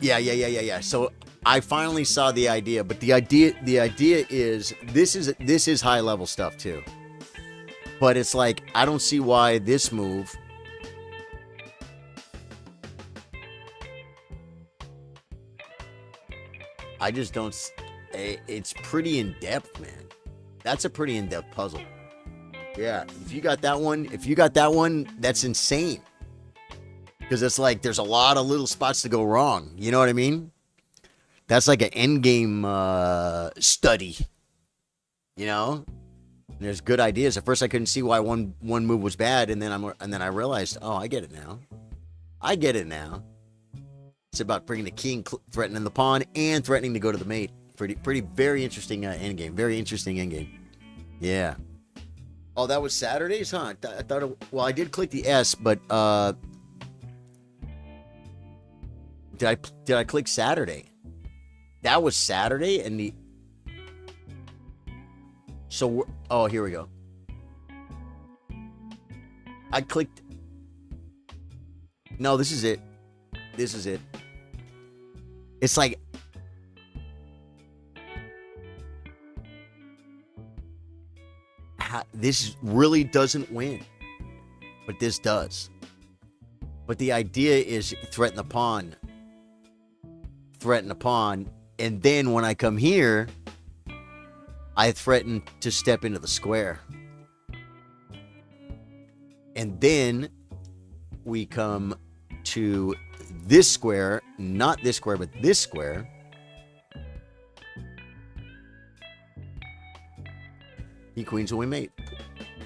Yeah. So I finally saw the idea, but the idea is this is high level stuff too. But it's like, I don't see why this move I just don't. It's pretty in depth, man. That's a pretty in depth puzzle. Yeah, if you got that one, that's insane. Because it's like there's a lot of little spots to go wrong. You know what I mean? That's like an end game study. You know, and there's good ideas. At first, I couldn't see why one move was bad, and then I realized, oh, I get it now. It's about bringing the king, threatening the pawn, and threatening to go to the mate. Pretty, very interesting end game. Very interesting end game. Yeah. Oh, that was Saturdays, huh? I thought. Well, I did click the S, but did I click Saturday? That was Saturday, and the. So, oh, here we go. I clicked. No, this is it. It's like. This really doesn't win, but this does. But the idea is threaten the pawn, and then when I come here, I threaten to step into the square. And then we come to this square, not this square, but this square. He queens when we mate.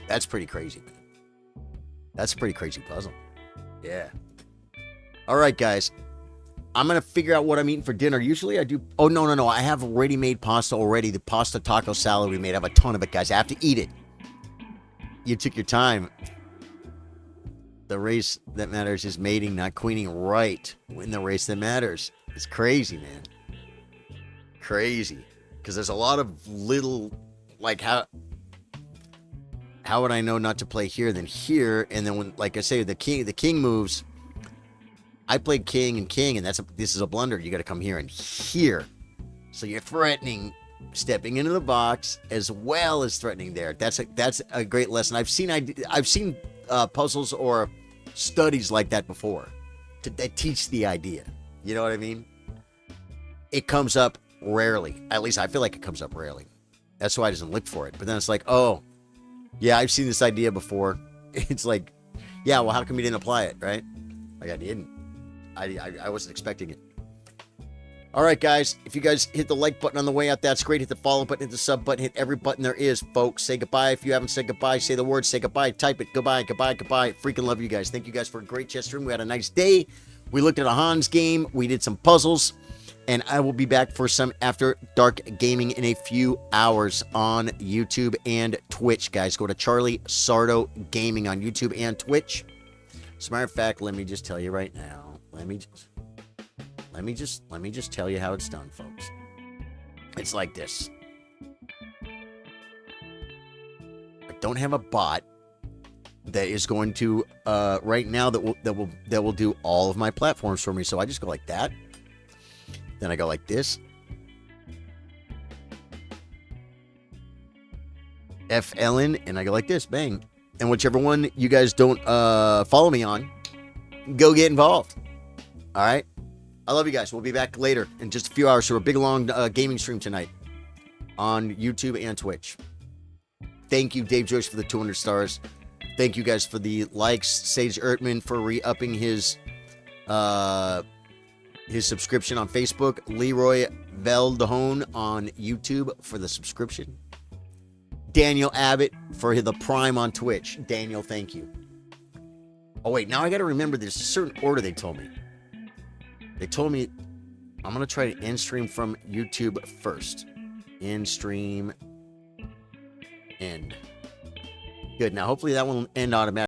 That's pretty crazy, man. That's a pretty crazy puzzle. Yeah. All right, guys. I'm going to figure out what I'm eating for dinner. Usually I do. Oh, no. I have ready-made pasta already. The pasta taco salad we made. I have a ton of it, guys. I have to eat it. You took your time. The race that matters is mating, not queening. Right. Win the race that matters. It's crazy, man. Crazy. Because there's a lot of little, like, how would I know not to play here than here? And then when, like I say, the king moves. I played king, and this is a blunder. You got to come here and here. So you're threatening, stepping into the box as well as threatening there. That's a great lesson. I've seen puzzles or studies like that before that teach the idea. You know what I mean? It comes up rarely. At least I feel like it comes up rarely. That's why I doesn't look for it. But then it's like, oh, yeah, I've seen this idea before. It's like, yeah, well, how come you didn't apply it, right? Like I didn't. I wasn't expecting it. All right, guys. If you guys hit the like button on the way out, that's great. Hit the follow button, hit the sub button, hit every button there is, folks. Say goodbye. If you haven't said goodbye, say the word, say goodbye. Type it. Goodbye. Freaking love you guys. Thank you guys for a great chess stream. We had a nice day. We looked at a Hans game. We did some puzzles. And I will be back for some After Dark Gaming in a few hours on YouTube and Twitch, guys. Go to Charlie Sardo Gaming on YouTube and Twitch. As a matter of fact, let me just tell you right now. Let me just tell you how it's done, folks. It's like this. I don't have a bot that is going to right now that will do all of my platforms for me. So I just go like that. Then I go like this. F Ellen, and I go like this. Bang. And whichever one you guys don't follow me on, go get involved. All right? I love you guys. We'll be back later in just a few hours for a big, long gaming stream tonight on YouTube and Twitch. Thank you, Dave Joyce, for the 200 stars. Thank you guys for the likes. Sage Ertman for re-upping his subscription on Facebook. Leroy Veldehone on YouTube for the subscription. Daniel Abbott for the Prime on Twitch. Daniel, thank you. Oh, wait. Now I got to remember there's a certain order they told me. They told me I'm going to try to end stream from YouTube first. End stream. End. Good. Now, hopefully that one will end automatically.